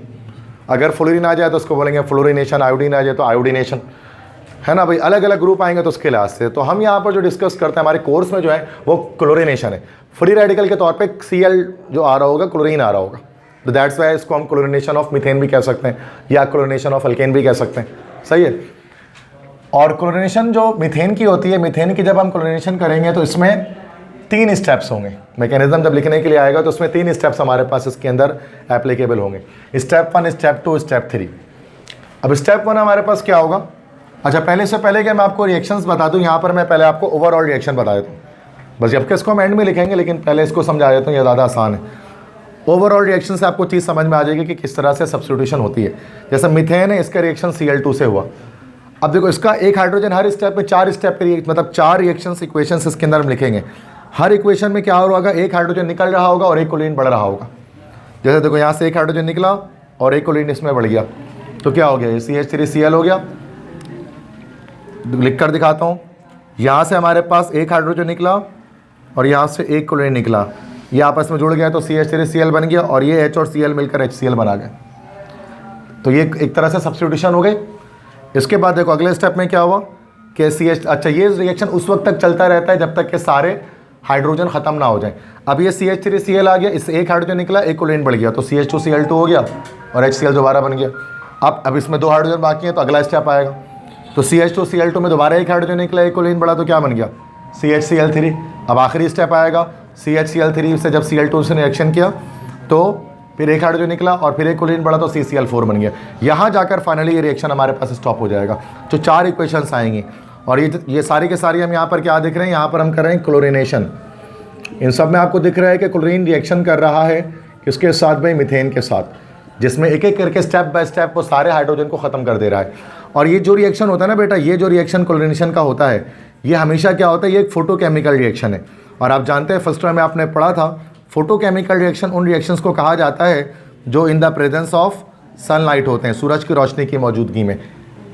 अगर फ्लोरीन आ जाए तो उसको बोलेंगे फ्लोरिनेशन, आयोडीन आ जाए तो आयोडीनेशन, है ना भाई। अलग अलग ग्रुप आएंगे तो उसके लिहाज से। तो हम यहाँ पर जो डिस्कस करते हैं हमारे कोर्स में जो है वो क्लोरिनेशन है। फ्री रेडिकल के तौर पे Cl जो आ रहा होगा क्लोरीन आ रहा होगा, तो दैट्स वाई इसको हम क्लोरिनेशन ऑफ मीथेन भी कह सकते हैं या क्लोरिनेशन ऑफ अल्केन भी कह सकते हैं, सही है। और क्लोरिनेशन जो मीथेन की होती है, मीथेन की जब हम क्लोरिनेशन करेंगे तो इसमें 3 स्टेप्स होंगे। मैकेनिज्म जब लिखने के लिए आएगा तो उसमें 3 स्टेप्स हमारे पास इसके अंदर एप्लीकेबल होंगे। Step 1, step 2, step 3। अब स्टेप 1 हमारे पास क्या होगा? अच्छा, पहले से पहले कि मैं आपको रिएक्शंस बता दूं, यहाँ पर मैं पहले आपको ओवरऑल रिएक्शन बता देता हूँ, बस जबकि इसको हम एंड में लिखेंगे लेकिन पहले इसको समझा देता हूँ, ये ज़्यादा आसान है। ओवरऑल रिएक्शन से आपको चीज़ समझ में आ जाएगी कि किस तरह से सब्स्टिट्यूशन होती है। जैसे मीथेन है, इसका रिएक्शन Cl2 से हुआ। अब देखो इसका एक हाइड्रोजन हर स्टेप में 4 स्टेप के मतलब 4 रिएक्शंस इक्वेशंस इसके अंदर हम लिखेंगे। हर इक्वेशन में क्या हो रहा होगा? एक हाइड्रोजन निकल रहा होगा और एक क्लोरीन बढ़ रहा होगा। जैसे देखो यहाँ से एक हाइड्रोजन निकला और एक क्लोरीन इसमें बढ़ गया, तो क्या हो गया? ये CH3Cl हो गया। लिख कर दिखाता हूँ, यहाँ से हमारे पास एक हाइड्रोजन निकला और यहाँ से एक क्लोरीन निकला, ये आपस में जुड़ गया तो CH3Cl बन गया और ये H और Cl मिलकर HCl बना गए। तो ये एक तरह से सब्स्टिट्यूशन हो गई। इसके बाद देखो अगले स्टेप में क्या हुआ कि CH, अच्छा ये रिएक्शन उस वक्त तक चलता रहता है जब तक कि सारे हाइड्रोजन ख़त्म ना हो जाए। अब ये CH3Cl आ गया, इससे एक हाइड्रोजन निकला, एक क्लोरीन बढ़ गया तो CH2Cl2 हो गया और HCl दोबारा बन गया। अब इसमें 2 हाइड्रोजन बाकी हैं तो अगला स्टेप आएगा, तो CH2Cl2 में दोबारा एक हाइड्रोजन निकला, एक क्लोरीन बढ़ा तो क्या बन गया? CHCl3। अब आखिरी स्टेप आएगा, CHCl3 से जब Cl2 से रिएक्शन किया तो फिर एक हाइड्रोजन निकला और फिर एक क्लोरीन बढ़ा तो CCl4 बन गया। यहाँ जाकर फाइनली ये रिएक्शन हमारे पास स्टॉप हो जाएगा। तो 4 इक्वेशंस आएंगी और ये सारी के सारी हम यहाँ पर क्या दिख रहे हैं? यहाँ पर हम कर रहे हैं क्लोरिनेशन। इन सब में आपको दिख रहा है कि क्लोरीन रिएक्शन कर रहा है किसके साथ भाई? मीथेन के साथ, जिसमें एक एक करके स्टेप बाय स्टेप वो सारे हाइड्रोजन को ख़त्म कर दे रहा है। और ये जो रिएक्शन होता है ना बेटा, ये जो रिएक्शन क्लोरिनेशन का होता है ये हमेशा क्या होता है? ये एक फोटोकेमिकल रिएक्शन है। और आप जानते हैं फर्स्ट टाइम में आपने पढ़ा था, फोटोकेमिकल रिएक्शन उन रिएक्शंस को कहा जाता है जो in the presence of sunlight होते हैं, सूरज की रोशनी की मौजूदगी में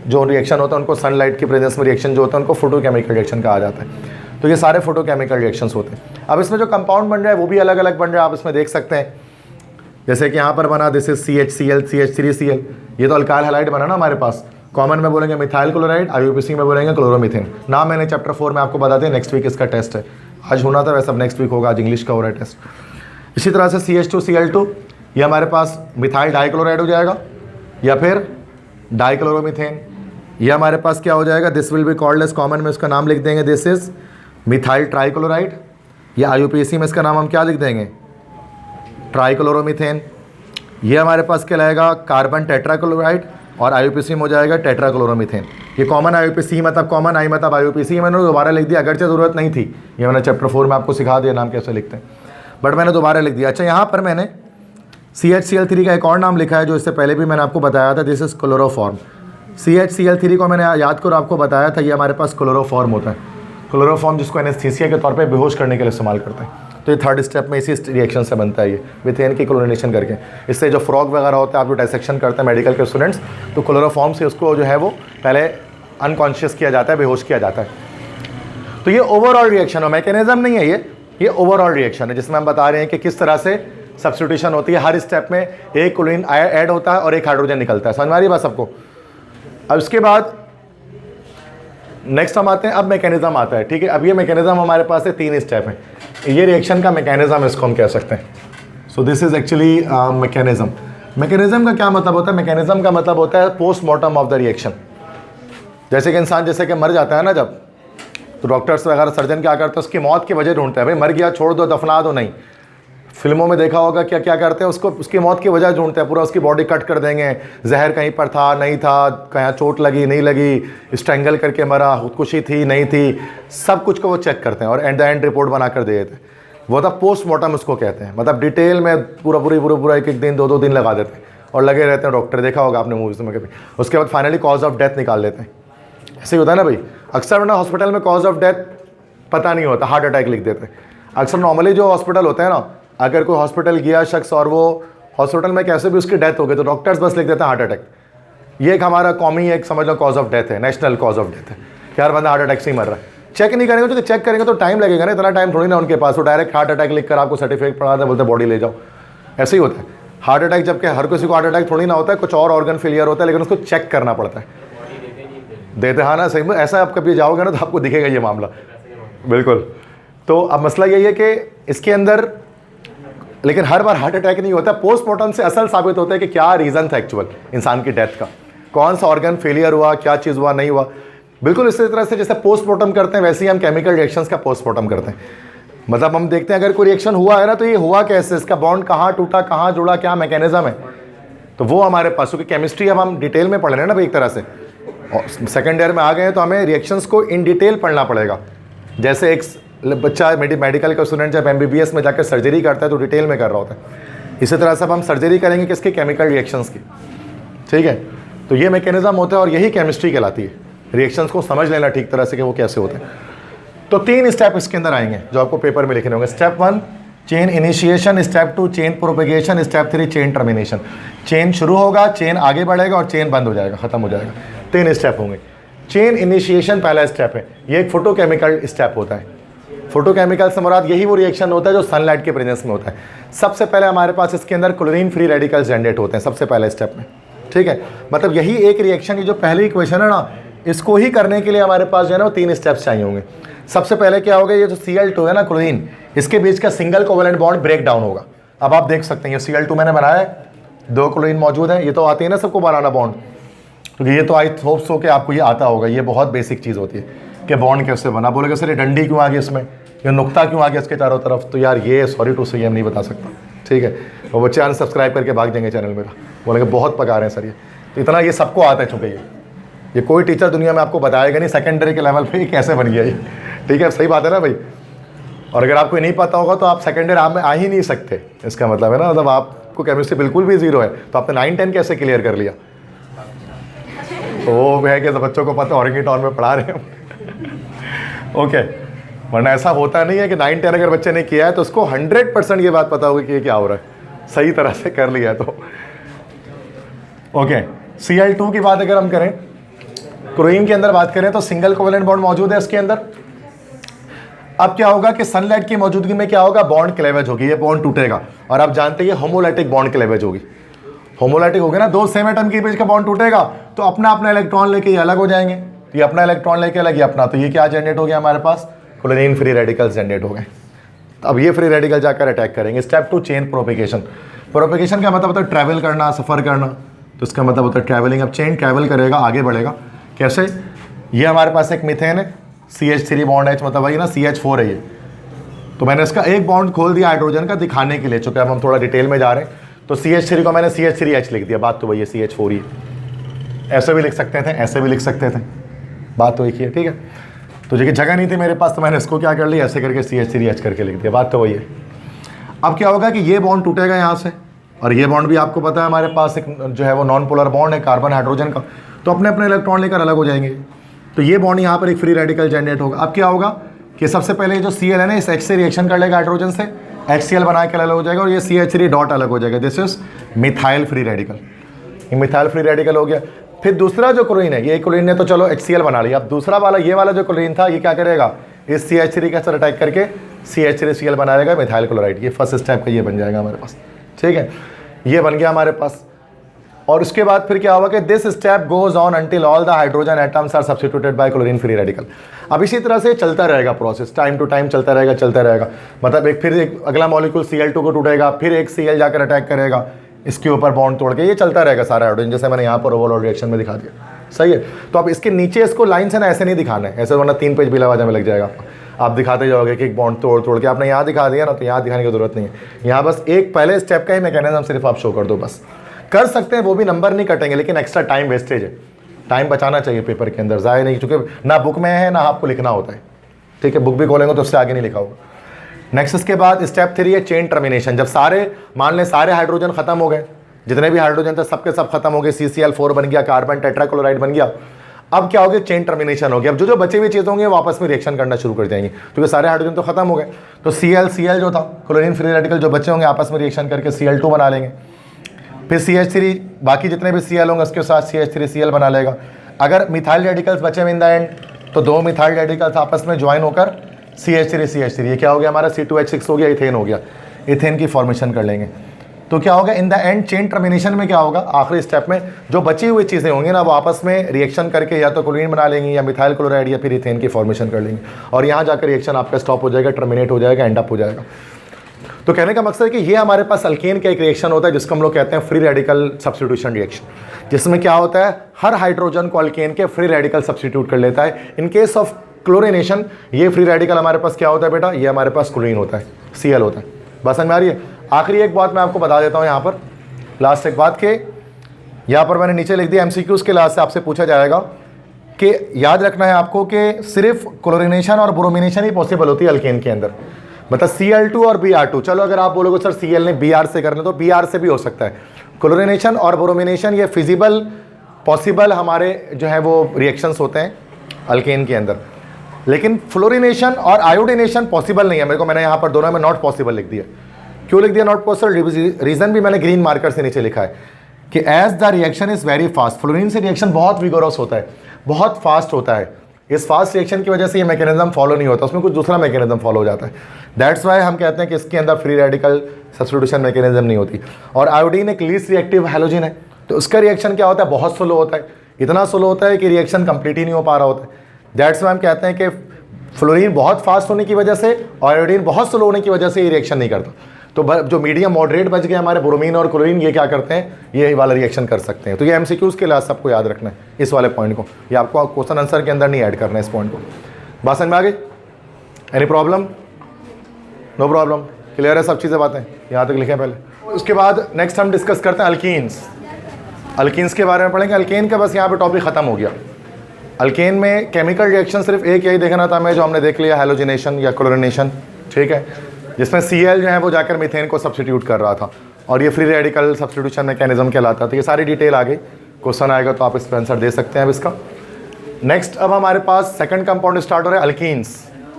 जो रिएक्शन होता है उनको सनलाइट की प्रेजेंस में रिएक्शन जो होता है उनको फोटोकेमिकल रिएक्शन कहा जाता है। तो ये सारे फोटोकेमिकल रिएक्शंस होते हैं। अब इसमें जो कंपाउंड बन रहा है वो भी अलग अलग बन रहा है, आप इसमें देख सकते हैं। जैसे कि यहाँ पर बना दिस इज CHCl, CH3Cl, ये तो अल्काइल हैलाइड बना ना हमारे पास। कॉमन में बोलेंगे मिथाइल क्लोराइड, IUPAC में बोलेंगे क्लोरोमीथेन। नाम मैंने चैप्टर 4 में आपको बता दें, नेक्स्ट वीक इसका टेस्ट है। आज होना था वैसे, अब नेक्स्ट वीक होगा, आज इंग्लिश का हो रहा है टेस्ट। इसी तरह से CH2Cl2 ये हमारे पास मिथाइल डाइक्लोराइड हो जाएगा या फिर डाइक्लोरोमीथेन। ये हमारे पास क्या हो जाएगा? This will be called as, common में इसका नाम लिख देंगे दिस इज मिथाइल ट्राइक्लोराइड, या IUPAC में इसका नाम हम क्या लिख देंगे? ट्राइक्लोरोमीथेन। ये हमारे पास क्या लाएगा? कार्बन टेट्राक्लोराइड, और IUPAC में हो जाएगा टेट्राक्लोरोमीथेन। ये कॉमन IUPAC मतलब कॉमन, आई मतलब IUPAC, मैंने दोबारा लिख दिया, अगरचे ज़रूरत नहीं थी, ये मैंने चैप्टर 4 में आपको सिखा दिया नाम कैसे लिखते हैं, बट मैंने दोबारा लिख दिया। अच्छा, यहाँ पर मैंने CHCl3 का एक और नाम लिखा है जो इससे पहले भी मैंने आपको बताया था, दिस इज क्लोरोफॉर्म। CHCl3 को मैंने याद कर आपको बताया था, ये हमारे पास क्लोरोफॉर्म होता है। क्लोरोफॉर्म जिसको एनेस्थीसिया के तौर पे बेहोश करने के लिए इस्तेमाल करते हैं। तो ये थर्ड स्टेप में इसी रिएक्शन से बनता है, ये मीथेन की क्लोरिनेशन करके। इससे जो फ्रॉग वगैरह होता है, आप जो डायसेक्शन करते हैं मेडिकल के स्टूडेंट्स, तो क्लोरोफॉर्म से उसको जो है वो पहले अनकॉन्शियस किया जाता है, बेहोश किया जाता है। तो ये ओवरऑल रिएक्शन है, मैकेनिज्म नहीं है ये ओवरऑल रिएक्शन है जिसमें हम बता रहे हैं कि किस तरह से सब्स्टिट्यूशन होती है। हर स्टेप में एक क्लोरीन ऐड होता है और एक हाइड्रोजन निकलता है। समझ में आ रही बात सबको? अब इसके बाद नेक्स्ट हम आते हैं, अब मैकेनिज्म आता है, ठीक है। अब ये मैकेनिज्म हमारे पास है, 3 स्टेप है। ये रिएक्शन का मैकेनिज्म इसको हम कह सकते हैं। So this is actually mechanism. Mechanism का क्या मतलब होता है? मैकेनिज्म का मतलब होता है पोस्टमार्टम ऑफ द रिएक्शन। जैसे कि इंसान जैसे कि मर जाता है ना जब, तो डॉक्टर्स वगैरह सर्जन क्या करते हैं, उसकी मौत की वजह ढूंढते हैं, भाई मर गया छोड़ दो, दफना दो, नहीं, फिल्मों में देखा होगा क्या क्या करते हैं, उसको उसकी मौत की वजह ढूंढते हैं, पूरा उसकी बॉडी कट कर देंगे, जहर कहीं पर था नहीं था, कहीं चोट लगी नहीं लगी, स्ट्रैंगल करके मरा, खुदकुशी थी नहीं थी, सब कुछ को वो चेक करते हैं और एट द एंड रिपोर्ट बना कर दे देते हैं। वो था पोस्टमार्टम उसको कहते हैं, मतलब डिटेल में पूरा एक दिन 2 दिन लगा देते हैं और लगे रहते हैं डॉक्टर, देखा होगा आपने मूवीज़ में कभी। उसके बाद फाइनली कॉज ऑफ डेथ निकाल देते हैं। ऐसे ही होता है ना भाई, अक्सर वरना हॉस्पिटल में कॉज ऑफ डेथ पता नहीं होता, हार्ट अटैक लिख देते हैं। अक्सर नॉर्मली जो हॉस्पिटल होते हैं ना, अगर कोई हॉस्पिटल गया शख्स और वो हॉस्पिटल में कैसे भी उसकी डेथ हो गई तो डॉक्टर्स बस लिख देते हैं हार्ट अटैक। ये एक हमारा कॉमी एक समझ लो कॉज ऑफ डेथ है, नेशनल कॉज ऑफ डेथ है कि यार बंदा हार्ट अटैक से ही मर रहा है। चेक नहीं करेंगे तो चेक करेंगे तो टाइम लगेगा ना, इतना टाइम थोड़ी ना उनके पास, वो डायरेक्ट हार्ट अटैक लिख कर आपको सर्टिफिकेट पढ़ा दें, बोलते बॉडी ले जाओ। ऐसे ही होता है हार्ट अटैक, जबकि हर किसी को हार्ट अटैक थोड़ी ना होता है, कुछ और ऑर्गन फेलियर होता है, लेकिन उसको चेक करना पड़ता है। देते हाँ ना, सही में ऐसा आप कभी जाओगे ना तो आपको दिखेगा ये मामला, बिल्कुल। तो अब मसला यही है कि इसके अंदर, लेकिन हर बार हार्ट अटैक नहीं होता। पोस्टमार्टम से असल साबित होता है कि क्या रीज़न था एक्चुअल इंसान की डेथ का, कौन सा ऑर्गन फेलियर हुआ, क्या चीज़ हुआ नहीं हुआ। बिल्कुल इसी तरह से जैसे पोस्टमार्टम करते हैं वैसे ही हम केमिकल रिएक्शंस का पोस्टमार्टम करते हैं। मतलब हम देखते हैं अगर कोई रिएक्शन हुआ है ना तो ये हुआ कैसे, इसका बॉन्ड कहाँ टूटा, कहाँ जुड़ा, क्या मैकेनिज्म है, तो वो हमारे पास, क्योंकि केमिस्ट्री अब हम डिटेल में पढ़ रहे हैं ना भाई एक तरह से, और सेकेंड ईयर में आ गए हैं तो हमें रिएक्शंस को इन डिटेल पढ़ना पड़ेगा। जैसे एक बच्चा मेडिकल का स्टूडेंट जब MBBS में जाकर सर्जरी करता है तो डिटेल में कर रहा होता है, इसी तरह से अब हम सर्जरी करेंगे किसके, केमिकल रिएक्शंस की, ठीक है। तो ये मैकेनिज्म होता है और यही केमिस्ट्री कहलाती है, रिएक्शंस को समझ लेना ठीक तरह से कि वो कैसे होते हैं। तो 3 स्टेप इसके अंदर आएंगे जो आपको पेपर में लिखने होंगे। Step 1 chain initiation, step 2 chain propagation, step 3 chain termination. Chain शुरू होगा, चेन आगे बढ़ेगा और चेन बंद हो जाएगा, खत्म हो जाएगा। 3 स्टेप होंगे। चेन इनिशिएशन पहला स्टेप है, ये एक फोटोकेमिकल स्टेप होता है। फोटोकेमिकल से मुराद यही वो रिएक्शन होता है जो सनलाइट के प्रेजेंस में होता है। सबसे पहले हमारे पास इसके अंदर क्लोरीन फ्री रेडिकल्स जनरेट होते हैं सबसे पहले स्टेप में, ठीक है। मतलब यही एक रिएक्शन की जो पहली इक्वेशन है ना, इसको ही करने के लिए हमारे पास जो है ना वो 3 स्टेप्स चाहिए होंगे। सबसे पहले क्या होगा, ये जो Cl2 है ना क्लोरीन, इसके बीच का single covalent bond break down होगा। अब आप देख सकते हैं ये Cl2 मैंने बनाया है, 2 क्लोरीन मौजूद है, ये तो आती है ना सबको बनाना बॉन्ड, तो ये तो आई होप सो कि आपको ये आता होगा। ये बहुत बेसिक चीज़ होती है कि बॉन्ड कैसे बना। बोलेगा सर ये डंडी क्यों आ गई इसमें, ये नुक्ता क्यों आ गया इसके चारों तरफ, तो यार ये सॉरी टू से हम नहीं बता सकता, ठीक है। और बच्चे अनसब्सक्राइब करके भाग जाएंगे चैनल मेरा, बोलेंगे बहुत पका रहे हैं सर ये, तो इतना ये सबको आता है। चूँकि ये कोई टीचर दुनिया में आपको बताएगा नहीं सेकेंडरी के लेवल पे कैसे बन गया ये, ठीक है, सही बात है ना भाई। और अगर आपको नहीं पता होगा तो आप सेकेंडरी आप में आ ही नहीं सकते, इसका मतलब है ना, मतलब आपको केमिस्ट्री बिल्कुल भी जीरो है, तो आपने 9-10 कैसे क्लियर कर लिया। तो वो है कि बच्चों को पता ऑरेंगेटॉन में पढ़ा रहे हो ओके, वरना ऐसा होता नहीं है कि 9-10 अगर बच्चे ने किया है तो उसको 100% ये बात पता होगी कि ये क्या हो रहा है, सही तरह से कर लिया है तो। ओके, Cl2 की बात अगर हम करें, क्लोरीन के अंदर बात करें तो सिंगल कोवेलेंट बॉन्ड मौजूद है इसके अंदर। अब क्या होगा कि सनलाइट की मौजूदगी में क्या होगा, बॉन्ड क्लेवेज होगी, ये बॉन्ड टूटेगा। और आप जानते हैं ये होमोलाइटिक बॉन्ड क्लेवेज होगी। होमोलाइटिक हो गया ना, 2 सेम एटम के बीच का बॉन्ड टूटेगा तो अपना अपना इलेक्ट्रॉन लेके ये अलग हो जाएंगे, तो ये अपना इलेक्ट्रॉन लेके अलग, ये अपना, तो ये क्या जनरेट हो गया हमारे पास, क्लोरीन फ्री रेडिकल्स जनरेट हो गए। अब ये फ्री रेडिकल जाकर अटैक करेंगे। Step 2 chain propagation. प्रोपेगेशन का मतलब होता है ट्रैवल करना, सफ़र करना, तो इसका मतलब होता है ट्रैवलिंग। अब चेन ट्रैवल करेगा, आगे बढ़ेगा, कैसे, ये हमारे पास एक मीथेन है, CH3 बॉन्ड H, मतलब वही ना CH4 है ये, तो मैंने इसका एक बॉन्ड खोल दिया हाइड्रोजन का दिखाने के लिए, चूँकि अब हम थोड़ा डिटेल में जा रहे हैं। तो CH3 को मैंने CH3H लिख दिया, बात तो वही है, CH4 ही, ऐसे भी लिख सकते थे, ऐसे भी लिख सकते थे, बात तो एक ही है, ठीक है। तो जो जगह नहीं थी मेरे पास तो मैंने इसको क्या कर लिया, ऐसे करके CH3H करके लिख दिया, बात तो वही है। अब क्या होगा कि ये बॉन्ड टूटेगा यहाँ से, और ये बॉन्ड भी आपको पता है हमारे पास एक जो है वो नॉन पोलर बॉन्ड है कार्बन हाइड्रोजन का, तो अपने अपने इलेक्ट्रॉन लेकर अलग हो जाएंगे। तो ये बॉन्ड यहाँ पर एक फ्री रेडिकल जनरेट होगा। अब क्या होगा कि सबसे पहले जो Cl है ना, इस H से रिएक्शन कर लेगा हाइड्रोजन से, HCl बना के अलग हो जाएगा और ये CH3 डॉट अलग हो जाएगा, this is methyl free radical, ये मिथाइल फ्री रेडिकल हो गया। फिर दूसरा जो क्लोरीन है, ये क्लोरीन ने तो चलो HCl बना लिया, अब दूसरा वाला ये वाला जो क्लोरीन था ये क्या करेगा, इस CH3 के साथ अटैक करके CH3Cl बना देगा मिथाइल क्लोराइड। ये फर्स्ट स्टेप का ये बन जाएगा हमारे पास, ठीक है, ये बन गया हमारे पास। और उसके बाद फिर क्या होगा कि this step goes on until all the hydrogen atoms are substituted by chlorine free radical. अब इसी तरह से चलता रहेगा प्रोसेस, टाइम टू टाइम चलता रहेगा। मतलब एक अगला मॉलिक्यूल Cl2 को टूटेगा, फिर एक Cl जाकर अटैक करेगा इसके ऊपर बॉन्ड तोड़ के, ये चलता रहेगा सारा हाइड्रोजन, जैसे मैंने यहाँ पर ओवरलोड रिएक्शन में दिखा दिया, सही है। तो अब इसके नीचे इसको लाइन से ना ऐसे नहीं दिखाना है, ऐसे वरना 3 पेज बिला में लग जाएगा आपका। आप दिखाते जाओगे कि एक बॉन्ड तोड़ तोड़ के आपने यहाँ दिखा दिया ना, तो यहाँ दिखाने की ज़रूरत नहीं है। यहाँ बस एक पहले स्टेप का ही मैकेनिज्म सिर्फ आप शो कर दो, बस कर सकते हैं, वो भी नंबर नहीं कटेंगे, लेकिन एक्स्ट्रा टाइम वेस्टेज है, टाइम बचाना चाहिए पेपर के अंदर, ज़ाहिर नहीं, क्योंकि ना बुक में है ना आपको लिखना होता है, ठीक है, बुक भी खोलेंगे तो उससे आगे नहीं लिखा होगा। नेक्स्ट इसके बाद स्टेप 3 है चेन टर्मिनेशन। जब सारे मान लें सारे हाइड्रोजन खत्म हो गए, जितने भी हाइड्रोजन थे सबके सब खत्म हो गए, CCl4 बन गया, कार्बन टेट्राक्लोराइड बन गया, अब क्या हो गया, चेन टर्मिनेशन हो गया। अब जो बचे हुई चीज़ें होंगे वो आपस में रिएक्शन करना शुरू कर जाएंगे, क्योंकि सारे हाइड्रोजन तो खत्म हो गए, तो Cl जो था क्लोरीन फ्री रेडिकल जो बचे होंगे आपस में रिएक्शन करके Cl2 बना लेंगे, फिर CH3 बाकी जितने भी Cl होंगे उसके साथ CH3Cl बना लेगा। अगर मिथाइल रेडिकल्स बचे हुए इन द एंड, तो 2 मिथाइल रेडिकल्स आपस में ज्वाइन होकर CH3 ये क्या हो गया हमारा, C2H6 हो गया, इथेन हो गया, इथेन की फॉर्मेशन कर लेंगे। तो क्या होगा in the end chain termination में क्या होगा, आखिरी स्टेप में जो बची हुई चीज़ें होंगी ना वो आपस में रिएक्शन करके या तो क्लोरीन बना लेंगी या मिथाइल क्लोराइड या फिर इथेन की फॉर्मेशन कर लेंगे, और यहाँ जाकर रिएक्शन आपका स्टॉप हो जाएगा, टर्मिनेट हो जाएगा, एंड अप हो जाएगा। तो कहने का मकसद है कि ये हमारे पास अल्केन का एक रिएक्शन होता है जिसको हम लोग कहते हैं फ्री रेडिकल सब्स्टिट्यूशन रिएक्शन, जिसमें क्या होता है हर हाइड्रोजन को अल्केन के फ्री रेडिकल सब्स्टिट्यूट कर लेता है। इन केस ऑफ क्लोरिनेशन ये फ्री रेडिकल हमारे पास क्या होता है बेटा, ये हमारे पास क्लोरीन होता है, Cl होता है। बस समझ में आ रही है। आखिरी एक बात मैं आपको बता देता हूँ यहाँ पर, लास्ट एक बात के यहाँ पर मैंने नीचे लिख दिया, MCQs के लास्ट से आपसे पूछा जाएगा कि याद रखना है आपको कि सिर्फ क्लोरिनेशन और ब्रोमिनेशन ही पॉसिबल होती है अल्केन के अंदर, मतलब Cl2 और Br2। चलो अगर आप बोलोगे सर Cl ने Br से करना, तो Br से भी हो सकता है। क्लोरिनेशन और ब्रोमिनेशन ये फिजिबल पॉसिबल हमारे जो है वो रिएक्शंस होते हैं अल्केन के अंदर, लेकिन फ्लोरिनेशन और आयोडिनेशन पॉसिबल नहीं है। मेरे को मैंने यहाँ पर दोनों में नॉट पॉसिबल लिख दिया। क्यों लिख दिया नॉट पॉसिबल, रीज़न भी मैंने ग्रीन मार्कर से नीचे लिखा है कि as the reaction is very fast, fluorine से रिएक्शन बहुत विगोरस होता है, बहुत फास्ट होता है। इस फास्ट रिएक्शन की वजह से ये मैकेनिज्म फॉलो नहीं होता, उसमें कुछ दूसरा मैकेनिज्म फॉलो हो जाता है। दैट्स वाई हम कहते हैं कि इसके अंदर फ्री रेडिकल सब्स्टिट्यूशन मैकेनिज्म नहीं होती। और आयोडीन एक लीस्ट रिएक्टिव हैलोजन है, तो उसका रिएक्शन क्या होता है, बहुत स्लो होता है, इतना स्लो होता है कि रिएक्शन कंप्लीट ही नहीं हो पा रहा होता है। दैट्स वाई हम कहते हैं कि फ्लोरीन बहुत फास्ट होने की वजह से और आयोडीन बहुत स्लो होने की वजह से ये रिएक्शन नहीं करता। तो जो मीडियम मॉडरेट बच गए हमारे ब्रोमीन और क्लोरीन, ये क्या करते हैं, ये वाला रिएक्शन कर सकते हैं। तो ये MCQs के लिए सबको याद रखना है इस वाले पॉइंट को, ये आपको क्वेश्चन आंसर के अंदर नहीं ऐड करना है इस पॉइंट को। बात समझ में आ गई? Any problem? No problem, clear है सब चीज़ें, बातें यहाँ तक लिखें पहले। उसके बाद नेक्स्ट हम डिस्कस करते हैं अल्कीन्स। अल्कीन्स के बारे में पढ़ेंगे। अल्केन का बस यहाँ पर टॉपिक ख़त्म हो गया। अल्केन में केमिकल रिएक्शन सिर्फ एक यही देखना था हमें, जो हमने देख लिया, हैलोजिनेशन या क्लोरिनेशन, ठीक है, जिसमें Cl जो है वो जाकर मीथेन को सब्स्टिट्यूट कर रहा था, और ये फ्री रेडिकल सब्स्टिट्यूशन मैकेनिज्म कहलाता था। तो ये सारी डिटेल आ गई, क्वेश्चन आएगा तो आप इस पर आंसर दे सकते हैं अब इसका। नेक्स्ट अब हमारे पास सेकंड कंपाउंड स्टार्ट हो रहा है अल्कीन्स।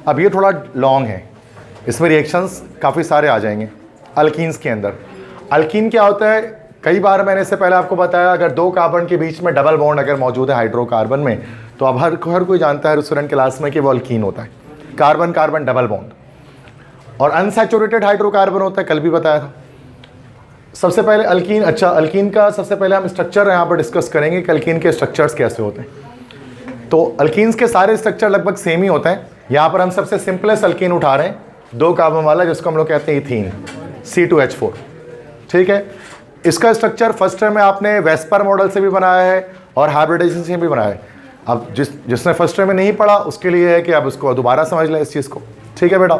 अब ये थोड़ा लॉन्ग है, इसमें रिएक्शंस काफ़ी सारे आ जाएंगे अल्कीन्स के अंदर। अल्कीन क्या होता है, कई बार मैंने इससे पहले आपको बताया, अगर 2 कार्बन के बीच में डबल बॉन्ड अगर मौजूद है हाइड्रोकार्बन में, तो अब हर कोई जानता है स्टूडेंट क्लास में कि वो अल्कीन होता है, कार्बन कार्बन डबल बॉन्ड। और अनसैचुरेटेड हाइड्रोकार्बन होता है, कल भी बताया था। सबसे पहले अल्कीन, अच्छा अल्कीन का सबसे पहले हम स्ट्रक्चर यहाँ पर डिस्कस करेंगे कि अल्कीन के स्ट्रक्चर्स कैसे होते हैं। तो अल्कीन्स के सारे स्ट्रक्चर लगभग सेम ही होते हैं। यहाँ पर हम सबसे सिंपलेस्ट अल्कीन उठा रहे हैं, 2 कार्बन वाला, जिसको हम लोग कहते हैं इथीन, C2H4, ठीक है। इसका स्ट्रक्चर फर्स्ट टर्म में आपने वेस्पर मॉडल से भी बनाया है और हाइब्रिडाइजेशन से भी बनाया है। अब जिसने फर्स्ट टर्म में नहीं पढ़ा उसके लिए है कि अब उसको दोबारा समझ लें इस चीज़ को, ठीक है बेटा।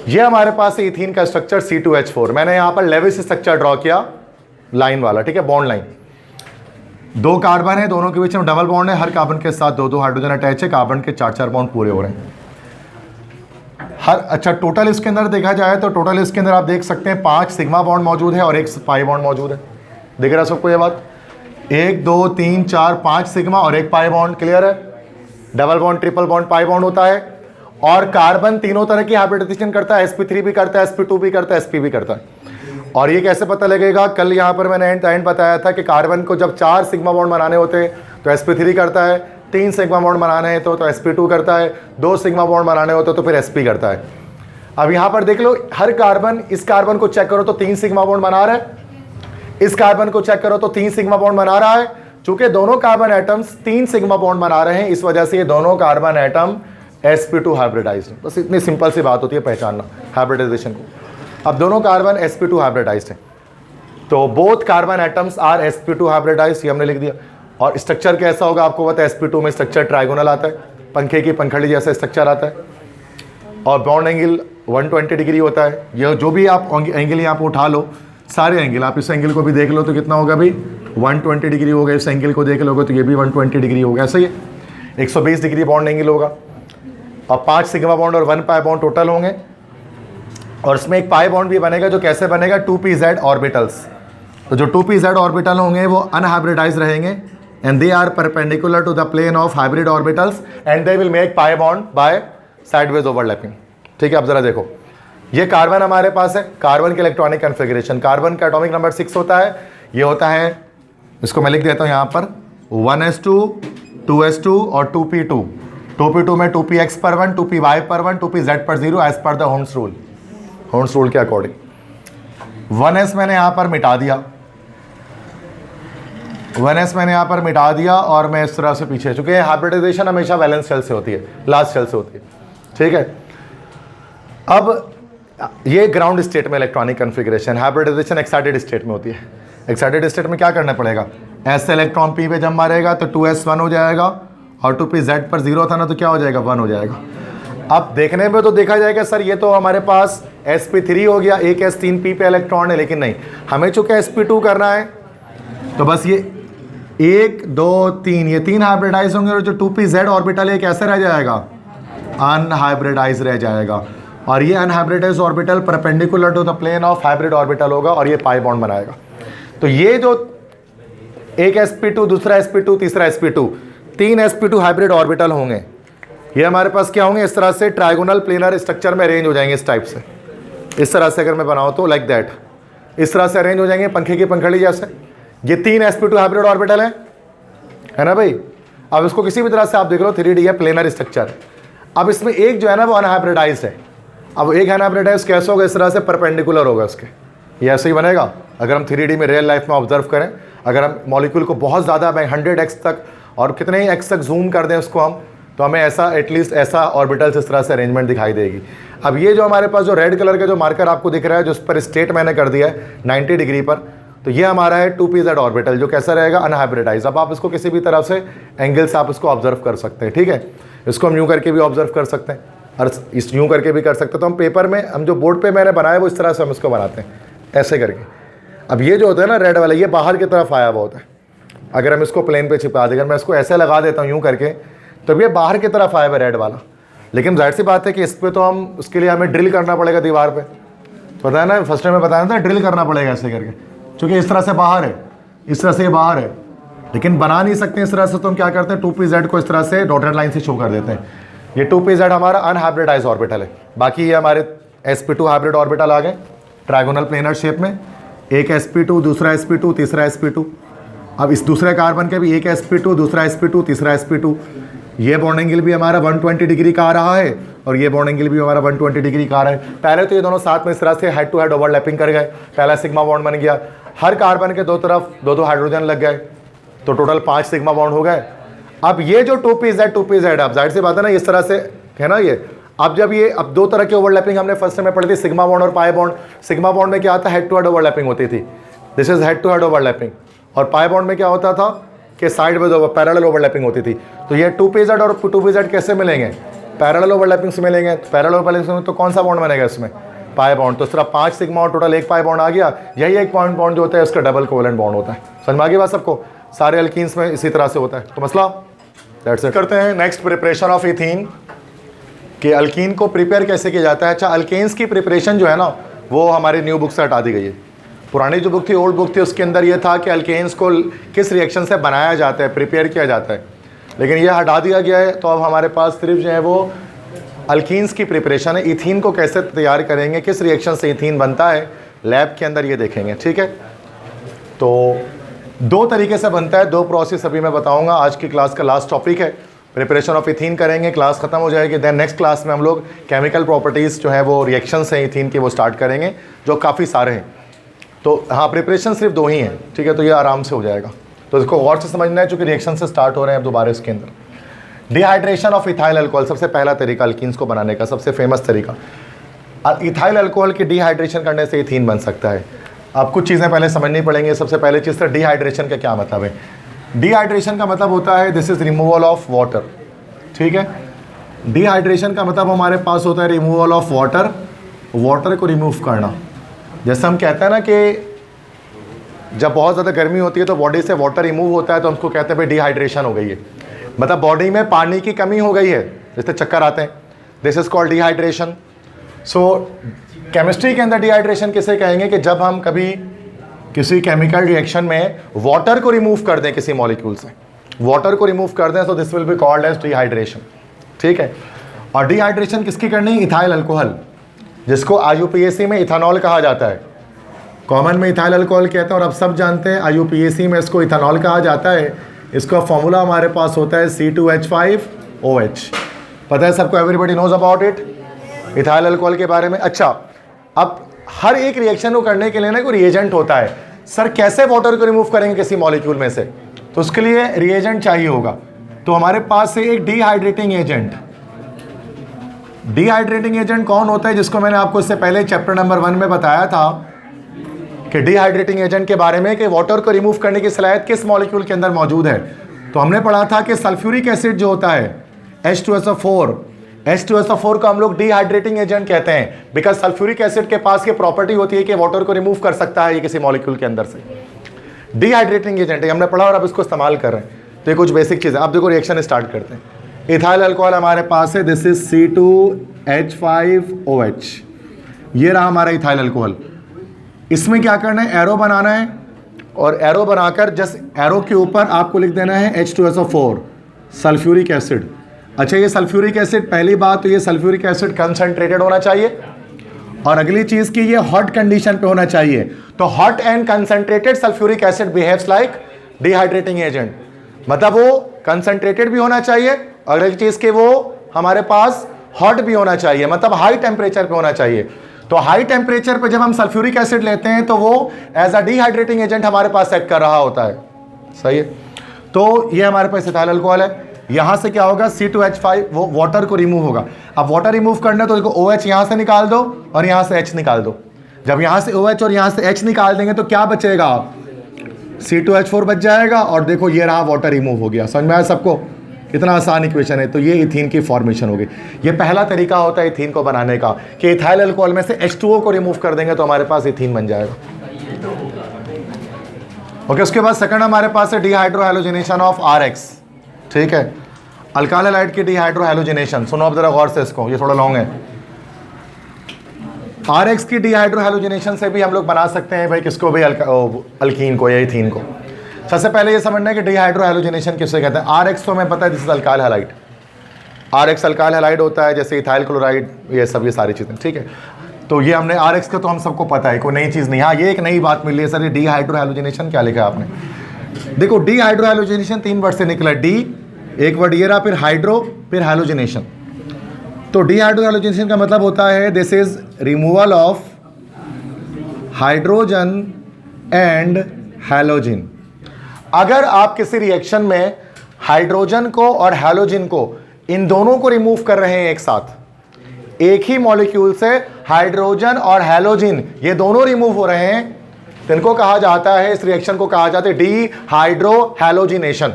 ये हमारे पास है इथीन का स्ट्रक्चर C2H4। मैंने यहाँ पर लेविस स्ट्रक्चर ड्रॉ किया, लाइन वाला, ठीक है, बॉन्ड लाइन। 2 कार्बन है, दोनों के बीच में डबल बॉन्ड है, हर कार्बन के साथ 2-2 हाइड्रोजन अटैच है, कार्बन के 4-4 बॉन्ड पूरे हो रहे हैं हर। अच्छा टोटल इसके अंदर देखा जाए तो टोटल इसके अंदर आप देख सकते हैं 5 सिग्मा बॉन्ड मौजूद है और 1 पाई बॉन्ड मौजूद है। दिख रहा है सबको ये बात? 1 2 3 4 5 सिग्मा और 1 पाई बॉन्ड, क्लियर है। Double bond, triple bond, pi bond होता है। और कार्बन तीनों तरह की हाइब्रिडाइजेशन करता है, sp3 भी करता है, sp2 भी करता है, sp भी करता है। और ये कैसे पता लगेगा, कल यहाँ पर मैंने एंड बताया था कि कार्बन को जब 4 सिग्मा बॉन्ड बनाने होते हैं तो sp3 करता है, 3 सिग्मा बॉन्ड बनाने हैं तो sp2 करता है, 2 सिग्मा बॉन्ड बनाने होते तो फिर sp करता है। अब यहाँ पर देख लो, हर कार्बन, इस कार्बन को चेक करो तो 3 सिग्मा बॉन्ड बना रहा है, इस कार्बन को चेक करो तो 3 सिग्मा बॉन्ड बना रहा है। चूंकि दोनों कार्बन एटम्स 3 सिग्मा बॉन्ड बना रहे हैं, इस वजह से ये दोनों कार्बन एटम sp2 हाइब्रिडाइज्ड। बस इतनी सिंपल सी बात होती है पहचानना हाइब्रिडाइजेशन को। अब दोनों कार्बन sp2 हाइब्रिडाइज्ड है, तो both carbon atoms are sp2 hybridized, ये हमने लिख दिया। और स्ट्रक्चर कैसा होगा आपको पता है, sp2 में स्ट्रक्चर ट्राइगोनल आता है, पंखे की पंखड़ी जैसा स्ट्रक्चर आता है। और बॉन्ड एंगल 120 डिग्री होता है। ये जो भी आप एंगल यहाँ पर उठा लो, सारे एंगल, आप इस एंगल को भी देख लो तो कितना होगा भाई 120 डिग्री होगा, इस एंगल को देख लोगे तो ये भी 120 डिग्री होगा, ऐसा ही 120 डिग्री बॉन्ड एंगल होगा। अब 5 सिग्मा बॉन्ड और 1 पाई बॉन्ड टोटल होंगे, और इसमें एक पाई बॉन्ड भी बनेगा, जो कैसे बनेगा 2pz ऑर्बिटल्स। तो जो 2pz ऑर्बिटल होंगे वो अनहाइब्रिडाइज रहेंगे and they are perpendicular to the plane of hybrid orbitals and they will make pi bond by sideways overlapping. ठीक है, अब जरा देखो, ये कार्बन हमारे पास है, कार्बन के इलेक्ट्रॉनिक कन्फिग्रेशन, कार्बन का एटॉमिक नंबर 6 होता है, ये होता है, इसको मैं लिख देता हूँ यहाँ पर 1s2 2s2 और 2p2। 2p2 में 2px पर 1, 2py पर 1, 2pz पर 0 as per the Hund's rule, Hund's rule के अकॉर्डिंग। 1s मैंने यहाँ पर मिटा दिया, 1s मैंने यहाँ पर मिटा दिया और मैं इस तरह से पीछे, चूंकि हाइब्रिडाइजेशन हमेशा वैलेंस शेल से होती है, लास्ट शेल से होती है। ठीक है, अब ये ग्राउंड स्टेट में electronic configuration, hybridization excited state में होती है। एक्साइटेड स्टेट में क्या करना पड़ेगा, S इलेक्ट्रॉन P पे जब मारेगा तो 2s 1 हो जाएगा और 2pz पर 0 था ना, तो क्या हो जाएगा 1 हो जाएगा। अब देखने में तो देखा जाएगा सर ये तो हमारे पास sp3 हो गया, एक s 3p पे इलेक्ट्रॉन है, लेकिन नहीं, हमें चूंकि sp2 करना है तो बस ये 1 2 3 ये 3 हाइब्रिडाइज होंगे और जो 2pz ऑर्बिटल है कैसे रह जाएगा, अनहाइब्रिडाइज रह जाएगा। और ये unhybridise orbital perpendicular to the plane of hybrid orbital होगा और ये पाई बॉन्ड बनाएगा। तो ये जो एक sp2, दूसरा sp2, तीसरा sp2, 3 sp2 हाइब्रिड ऑर्बिटल होंगे, ये हमारे पास क्या होंगे, इस तरह से ट्राइगोनल प्लेनर स्ट्रक्चर में अरेंज हो जाएंगे, इस टाइप से, इस तरह से अगर मैं बनाऊं तो लाइक दैट, इस तरह से अरेंज हो जाएंगे पंखे की पंखड़ी जैसे। ये 3 sp2 हाइब्रिड ऑर्बिटल है ना भाई। अब इसको किसी भी तरह से आप देख लो 3D है, प्लेनर स्ट्रक्चर। अब इसमें एक जो है ना वो अनहाइब्रिडाइज है। अब एक अनहाइब्रिडाइज कैसे होगा, इस तरह से परपेंडिकुलर होगा उसके, ये ऐसे ही बनेगा। अगर हम 3D में रियल लाइफ में ऑब्जर्व करें, अगर हम मॉलिक्यूल को बहुत ज़्यादा 100x तक और कितने ही x तक जूम कर दें उसको हम, तो हमें ऐसा एटलीस्ट ऐसा ऑर्बिटल्स इस तरह से अरेंजमेंट दिखाई देगी। अब ये जो हमारे पास जो रेड कलर का जो मार्कर आपको दिख रहा है, जो उस पर स्टेट मैंने कर दिया है 90 डिग्री पर, तो ये हमारा है 2pz ऑर्बिटल, जो कैसा रहेगा अनहाइब्रिडाइज। अब आप इसको किसी भी तरफ से एंगल से आप इसको ऑब्जर्व कर सकते हैं। ठीक है, इसको हम यूँ करके भी ऑब्जर्व कर सकते हैं और इस यूँ करके भी कर सकते हैं। तो हम पेपर में, हम जो बोर्ड पे मैंने बनाया वो इस तरह से हम इसको बनाते हैं, ऐसे करके। अब ये जो होता है ना रेड वाला, ये बाहर की तरफ आया हुआ होता है। अगर हम इसको प्लेन पे चिपका दें, अगर मैं इसको ऐसे लगा देता हूँ यूँ करके, तो ये बाहर की तरफ आया हुआ रेड वाला। लेकिन जाहिर सी बात है कि इस पर तो हम, उसके लिए हमें ड्रिल करना पड़ेगा दीवार पे, पता है ना, फर्स्ट टाइम में बताया था ड्रिल करना पड़ेगा ऐसे करके, क्योंकि इस तरह से बाहर है, इस तरह से ये बाहर है, लेकिन बना नहीं सकते इस तरह से। तो हम क्या करते हैं, 2pz को इस तरह से डॉटेड लाइन से शो कर देते हैं। ये 2pz हमारा अनहाइब्रिडाइज ऑर्बिटल है। बाकी ये हमारे sp2 हाइब्रिड ऑर्बिटल आ गए ट्राइगोनल प्लेनर शेप में, एक sp2, दूसरा sp2, तीसरा sp2। अब इस दूसरे कार्बन के भी एक sp2, दूसरा sp2, तीसरा sp2। ये बॉन्ड एंगल भी हमारा 120 डिग्री का आ रहा है और ये बॉन्ड एंगल भी हमारा 120 डिग्री का आ रहा है। पहले तो ये दोनों साथ में इस तरह से हेड टू हेड ओवरलैपिंग कर गए, पहला सिग्मा बॉन्ड बन गया, हर कार्बन के दो तरफ दो हाइड्रोजन लग गए, तो टोटल 5 सिग्मा बॉन्ड हो गए। अब ये जो 2pz, अब जाहिर सी बात है ना, इस तरह से है ना ये। अब जब ये, अब दो तरह की ओवरलैपिंग हमने फर्स्ट में पढ़ी थी, सिग्मा बॉन्ड और पाई बॉन्ड। सिग्मा बॉन्ड में क्या आता है, हेड टू हेड ओवरलैपिंग होती थी, this is head to head overlapping. और पाई बॉन्ड में क्या होता था कि साइड में पैरेलल ओवरलैपिंग होती थी। तो ये 2pz और 2pz कैसे मिलेंगे, पैरेलल ओवरलैपिंग से मिलेंगे। पैरेलल ओवरलैपिंग में तो कौन सा बॉन्ड बनेगा इसमें, पाई बॉन्ड। तो इस तरह 5 सिग्मा और टोटल 1 पाई बॉन्ड आ गया। यही एक पॉइंट बॉन्ड जो होता है उसका डबल कोवेलेंट बॉन्ड होता है। समझ में आ गई बात सबको, सारे अल्कीन्स में इसी तरह से होता है। तो मसला दैट्स इट। करते हैं नेक्स्ट, प्रिपरेशन ऑफ इथीन, कि अल्कीन को प्रिपेयर कैसे किया जाता है। अच्छा, अल्केन्स की प्रिपरेशन जो है ना वो हमारी न्यू बुक से हटा दी गई है। पुरानी जो बुक थी, ओल्ड बुक थी, उसके अंदर ये था कि अल्केन्स को किस रिएक्शन से बनाया जाता है, प्रिपेयर किया जाता है, लेकिन ये हटा दिया गया है। तो अब हमारे पास सिर्फ जो है वो अल्कीन्स की प्रिपरेशन है। इथीन को कैसे तैयार करेंगे, किस रिएक्शन से इथीन बनता है, लैब के अंदर ये देखेंगे। ठीक है, तो 2 तरीके से बनता है, 2 प्रोसेस अभी मैं बताऊंगा। आज की क्लास का लास्ट टॉपिक है, प्रिपरेशन ऑफ इथीन करेंगे, क्लास ख़त्म हो जाएगी। देन नेक्स्ट क्लास में हम लोग केमिकल प्रॉपर्टीज़ जो है वो रिएक्शंस हैं इथीन की वो स्टार्ट करेंगे, जो काफ़ी सारे हैं। तो हाँ, प्रिपरेशन सिर्फ 2 ही हैं। ठीक है, तो ये आराम से हो जाएगा। तो इसको गौर से समझना है, चूँकि रिएक्शन से स्टार्ट हो रहे हैं अब दोबारा इसके अंदर। डिहाइड्रेशन ऑफ इथाइल अल्कोहल, सबसे पहला तरीका अल्कीन्स को बनाने का, सबसे फेमस तरीका। इथाइल अल्कोहल की डिहाइड्रेशन करने से इथीन बन सकता है। आप कुछ चीज़ें पहले समझनी पड़ेंगी। सबसे पहले चीज़ तो डिहाइड्रेशन का क्या मतलब है। डिहाइड्रेशन का मतलब होता है this is removal of water. ठीक है, डिहाइड्रेशन का मतलब हमारे पास होता है रिमूवल ऑफ वाटर, वाटर को रिमूव करना। जैसे हम कहते हैं ना कि जब बहुत ज़्यादा गर्मी होती है तो बॉडी से वाटर रिमूव होता है, तो हमको कहते हैं भाई डिहाइड्रेशन हो गई है, मतलब बॉडी में पानी की कमी हो गई है, जैसे चक्कर आते हैं, this is called dehydration. So chemistry के अंदर डिहाइड्रेशन किसे कहेंगे कि जब हम कभी किसी केमिकल रिएक्शन में वाटर को रिमूव कर दें, किसी मॉलिक्यूल से वाटर को रिमूव कर दें, तो this will be called as dehydration. ठीक है, और डिहाइड्रेशन किसकी करनी? इथाइल अल्कोहल, जिसको IUPAC में इथानॉल कहा जाता है। कॉमन में इथाइल अल्कोहल कहते हैं और अब सब जानते हैं IUPAC में इसको इथानॉल कहा जाता है। इसका फॉर्मूला हमारे पास होता है C2H5OH। पता है सबको, everybody knows about it, ethyl alcohol के बारे में। अच्छा, अब हर एक रिएक्शन को करने के लिए ना कोई रिएजेंट होता है। सर कैसे वाटर को रिमूव करेंगे किसी मॉलिक्यूल में से? तो उसके लिए रिएजेंट चाहिए होगा। तो हमारे पास से एक डिहाइड्रेटिंग एजेंट, डिहाइड्रेटिंग एजेंट कौन होता है, जिसको मैंने आपको इससे पहले चैप्टर नंबर 1 में बताया था कि डिहाइड्रेटिंग एजेंट के बारे में कि वाटर को रिमूव करने की सलाहियत किस मॉलिक्यूल के अंदर मौजूद है। तो हमने पढ़ा था कि सल्फ्यूरिक एसिड जो होता है H2SO4, H2SO4 को हम लोग डिहाइड्रेटिंग एजेंट कहते हैं, बिकॉज सल्फ्यूरिक एसिड के पास ये प्रॉपर्टी होती है कि वाटर को रिमूव कर सकता है ये किसी मॉलिक्यूल के अंदर से। डिहाइड्रेटिंग एजेंट है, हमने पढ़ा और अब इसको इस्तेमाल कर रहे हैं। तो ये कुछ बेसिक चीज़ है। अब देखो रिएक्शन स्टार्ट करते हैं। इथाइल अल्कोहल हमारे पास है, दिस इज C2H5OH। ये रहा हमारा इथाइल अल्कोहल। इसमें क्या करना है? एरो बनाना है, और एरो बनाकर जस्ट एरो के ऊपर आपको लिख देना है H2SO4, सल्फ्यूरिक एसिड। अच्छा, ये सल्फ्यूरिक एसिड, पहली बात तो ये सल्फ्यूरिक एसिड कंसनट्रेटेड होना चाहिए, और अगली चीज़ की ये हॉट कंडीशन पे होना चाहिए। तो hot and concentrated sulphuric acid behaves like dehydrating agent, मतलब वो कंसनट्रेटेड भी होना चाहिए, और अगली चीज़ के वो हमारे पास हॉट भी होना चाहिए, मतलब हाई टेम्परेचर पे होना चाहिए। तो हाई टेम्परेचर पे जब हम सल्फ्यूरिक एसिड लेते हैं तो वो एज अ डिहाइड्रेटिंग एजेंट हमारे पास एक्ट कर रहा होता है। सही है, तो ये हमारे पास इथाइल अल्कोहल है। यहाँ से क्या होगा? C2H5, वो वाटर को रिमूव होगा। अब वाटर रिमूव करना है तो देखो OH यहाँ से निकाल दो और यहाँ से H निकाल दो। जब यहाँ से OH और यहाँ से H निकाल देंगे तो क्या बचेगा? C2H4 बच जाएगा, और देखो ये रहा वाटर रिमूव हो गया। समझ में आया सबको? कितना आसान इक्वेशन है। तो ये इथीन की फॉर्मेशन होगी। ये पहला तरीका होता है इथीन को बनाने का, कि इथाइल अल्कोहल में से H2O को रिमूव कर देंगे तो हमारे पास इथीन बन जाएगा। ओके, उसके बाद सेकंड हमारे पास है डिहाइड्रोहैलोजिनेशन ऑफ RX। ठीक है, अल्काइल हैलाइड की डिहाइड्रोहैलोजिनेशन। सुनो अब जरा गौर से इसको, ये थोड़ा लॉन्ग है। RX की डिहाइड्रोहैलोजिनेशन से भी हम लोग बना सकते हैं भाई किसको भी, अल्कीन को या इथीन को। सबसे पहले ये समझना है कि डिहाइड्रोहैलोजिनेशन किससे कहते हैं। RX तो हमें पता है, this is alkyl halide. RX alkyl halide होता है, जैसे इथाइल क्लोराइड, ये सब, ये सारी चीज़ें। ठीक है, तो ये हमने RX का तो हम सबको पता है, कोई नई चीज़ नहीं। हाँ, ये एक नई बात मिली है सर, ये डिहाइड्रोहैलोजिनेशन क्या लिखा है आपने? देखो, डिहाइड्रोहैलोजिनेशन 3 वर्ड से निकला। डी, एक वर्ड ये रहा, फिर हाइड्रो, फिर हैलोजिनेशन। तो डिहाइड्रोहैलोजिनेशन का मतलब होता है this is removal of hydrogen and halogen. अगर आप किसी रिएक्शन में हाइड्रोजन को और हैलोजन को, इन दोनों को रिमूव कर रहे हैं एक साथ, एक ही मॉलिक्यूल से हाइड्रोजन और हैलोजन ये दोनों रिमूव हो रहे हैं, तो इनको कहा जाता है, इस रिएक्शन को कहा जाता है डिहाइड्रोहैलोजिनेशन।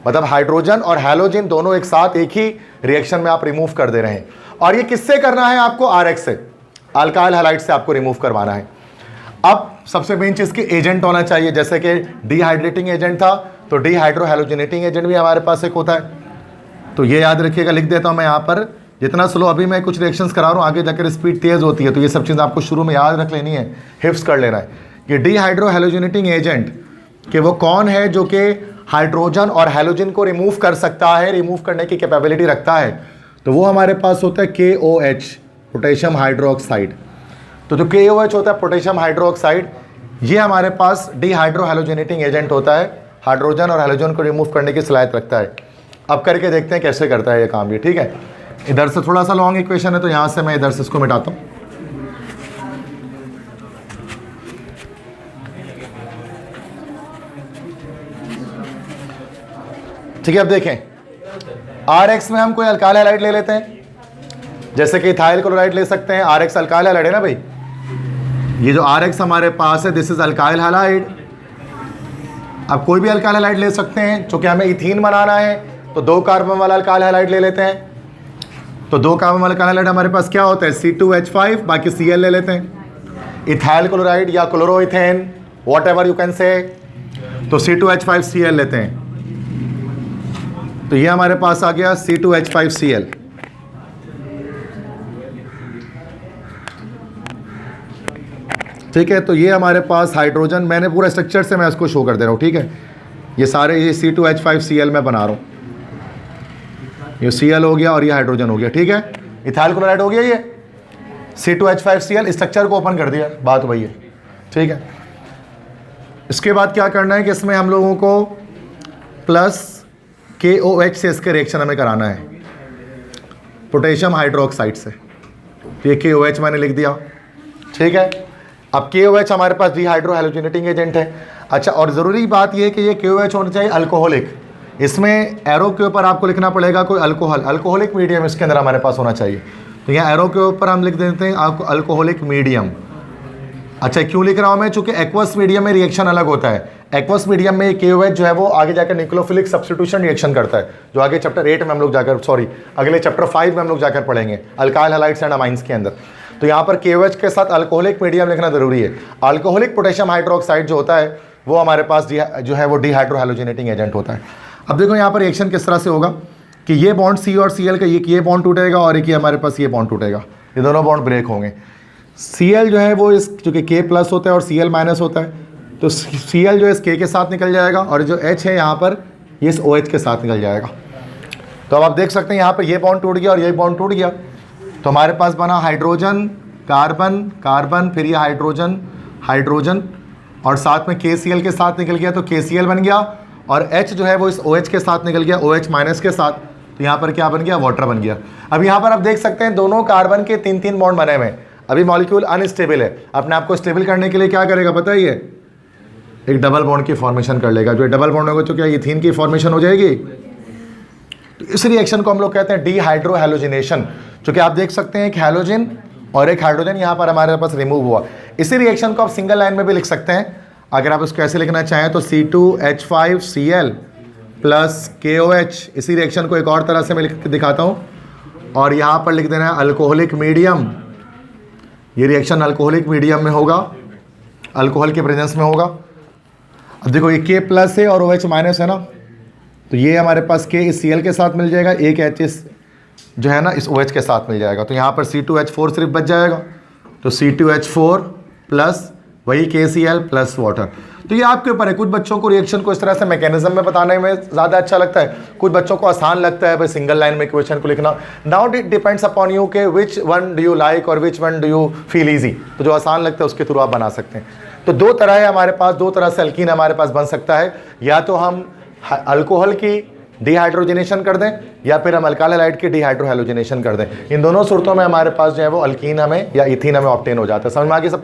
मतलब हाइड्रोजन और हैलोजन दोनों एक साथ एक ही रिएक्शन में आप रिमूव कर दे रहे हैं। और ये किससे करना है आपको? RX से, अल्काइल हैलाइड से आपको रिमूव करवाना है। अब सबसे मेन चीज़ की एजेंट होना चाहिए, जैसे कि डिहाइड्रेटिंग एजेंट था, तो डिहाइड्रोहैलोजिनेटिंग एजेंट भी हमारे पास एक होता है। तो ये याद रखिएगा, लिख देता हूँ मैं यहाँ पर। जितना स्लो अभी मैं कुछ रिएक्शंस करा रहा हूँ, आगे जाकर स्पीड तेज़ होती है, तो ये सब चीज़ आपको शुरू में याद रख लेनी है, हिफ्स कर लेना है कि डिहाइड्रोहैलोजिनेटिंग एजेंट कि वो कौन है जो कि हाइड्रोजन और हैलोजन को रिमूव कर सकता है, रिमूव करने की कैपेबिलिटी रखता है। तो वो हमारे पास होता है KOH, पोटेशियम हाइड्रोक्साइड। तो जो KOH होता है पोटेशियम हाइड्रोक्साइड, ये हमारे पास डिहाइड्रोहैलोजिनेटिंग एजेंट होता है, हाइड्रोजन और हैलोजन को रिमूव करने की सलाहियत रखता है। अब करके देखते हैं कैसे करता है ये काम ये। ठीक है, इधर से थोड़ा सा लॉन्ग इक्वेशन है, तो यहाँ से मैं इधर से इसको मिटाता हूँ। ठीक है, अब देखें, RX में हम कोई अल्काइल हैलाइड ले लेते हैं, जैसे कि इथाइल क्लोराइड ले सकते हैं। RX अल्काइल हैलाइड है ना भाई, ये जो RX हमारे पास है दिस इज अल्काइल हैलाइड। अब कोई भी अल्काइल हैलाइड ले सकते हैं, चूंकि हमें इथीन बनाना है तो 2 कार्बन वाला अल्काइल हैलाइड ले लेते हैं। तो 2 कार्बन अल्काइल हैलाइड हमारे पास क्या होता है, C2H5, बाकी Cl ले लेते हैं। इथाइल क्लोराइड या chloroethane, what ever you can say, तो C2H5Cl लेते हैं। तो ये हमारे पास आ गया C2H5Cl। ठीक है, तो ये हमारे पास हाइड्रोजन, मैंने पूरा स्ट्रक्चर से मैं इसको शो कर दे रहा हूँ। ठीक है, ये सारे ये C2H5Cl मैं बना रहा हूँ, ये Cl हो गया और ये हाइड्रोजन हो गया। ठीक है, इथाइल क्लोराइड हो गया, ये C2H5Cl, स्ट्रक्चर को ओपन कर दिया, बात वही है। ठीक है, इसके बाद क्या करना है कि इसमें हम लोगों को प्लस KOH से इसके रिएक्शन हमें कराना है, पोटेशियम हाइड्रोक्साइड से। तो ये KOH मैंने लिख दिया। ठीक है, अब KOH हमारे पास डिहाइड्रो हैलोजिनेटिंग एजेंट है। अच्छा, और ज़रूरी बात ये है कि ये KOH होना चाहिए अल्कोहलिक। इसमें एरो के ऊपर आपको लिखना पड़ेगा कोई अल्कोहलिक मीडियम इसके अंदर हमारे पास होना चाहिए। तो यहाँ एरो के ऊपर हम लिख देते हैं आपको अल्कोहलिक मीडियम। अच्छा, क्यों लिख रहा हूँ मैं, चूंकि एक्वस मीडियम में रिएक्शन अलग होता है। एक्वस मीडियम में KOH जो है वो आगे जाकर न्यूक्लियोफिलिक सब्स्टिट्यूशन रिएक्शन करता है, जो आगे चैप्टर 8 में हम लोग जाकर, सॉरी अगले चैप्टर 5 में हम लोग जाकर पढ़ेंगे अल्काइल हैलाइड्स एंड अमाइंस के अंदर। तो यहाँ पर KOH के साथ अल्कोहलिक मीडियम लिखना जरूरी है। अल्कोहलिक पोटेशियम हाइड्रोक्साइड जो होता है वो हमारे पास जो है वो डिहाइड्रो हैलोजिनेटिंग एजेंट होता है। अब देखो यहाँ पर रिएक्शन किस तरह से होगा कि ये बॉन्ड C और Cl का ये बॉन्ड टूटेगा और एक ये हमारे पास ये बॉन्ड टूटेगा, ये दोनों बॉन्ड ब्रेक होंगे। Cl जो है वो इस चूँकि K प्लस होता है और Cl माइनस होता है, तो Cl जो है इस K के साथ निकल जाएगा और जो H है यहाँ पर ये इस OH के साथ निकल जाएगा। तो अब आप देख सकते हैं यहाँ पर ये बॉन्ड टूट गया और ये बॉन्ड टूट गया, तो हमारे पास बना हाइड्रोजन कार्बन कार्बन, फिर ये हाइड्रोजन हाइड्रोजन और साथ में KCl के साथ निकल गया, तो KCl बन गया और H जो है वो इस OH के साथ निकल गया, OH माइनस के साथ। तो यहाँ पर क्या बन गया, वाटर बन गया। अब यहाँ पर आप देख सकते हैं दोनों कार्बन के 3-3 बॉन्ड बने हुए हैं। अभी मॉलिक्यूल अनस्टेबल है, अपने आप को स्टेबल करने के लिए क्या करेगा पता ही है, एक डबल बॉन्ड की फॉर्मेशन कर लेगा। जो डबल बॉन्ड होगा तो क्या इथीन की फॉर्मेशन हो जाएगी। तो इस रिएक्शन को हम लोग कहते हैं डिहाइड्रो हैलोजिनेशन। क्योंकि आप देख सकते हैं एक हैलोजन और एक हाइड्रोजन यहाँ पर हमारे पास रिमूव हुआ। इसी रिएक्शन को आप सिंगल लाइन में भी लिख सकते हैं। अगर आप इसको ऐसे लिखना चाहें तो C2H5Cl प्लस KOH, इसी रिएक्शन को एक और तरह से मैं लिख के दिखाता हूँ और यहाँ पर लिख देना है अल्कोहलिक मीडियम। ये रिएक्शन अल्कोहलिक मीडियम में होगा, अल्कोहल के प्रेजेंस में होगा। अब देखो ये K प्लस है और OH माइनस है ना, तो ये हमारे पास K इस Cl के साथ मिल जाएगा, एक H इस जो है ना इस OH के साथ मिल जाएगा। तो यहाँ पर C2H4 सिर्फ बच जाएगा, तो C2H4 प्लस वही KCl प्लस वाटर। तो ये आपके ऊपर है, कुछ बच्चों को रिएक्शन को इस तरह से मैकेनिज्म में बताने में ज़्यादा अच्छा लगता है, कुछ बच्चों को आसान लगता है भाई सिंगल लाइन में इक्वेशन को लिखना। Now it depends upon you के which one do you like और which one do you feel easy. तो जो आसान लगता है उसके थ्रू आप बना सकते हैं। तो 2 तरह है हमारे पास, 2 तरह से अल्कीन हमारे पास बन सकता है, या तो हम अल्कोहल की डिहाइड्रोजनेशन कर दें या फिर हम अल्काइल हैलाइड की डिहाइड्रो हैलोजिनेशन कर दें। इन दोनों सूरतों में हमारे पास जो है वो अल्कीन हमें या इथीन हमें ऑब्टेन हो जाता है। समझ में आ गया सब?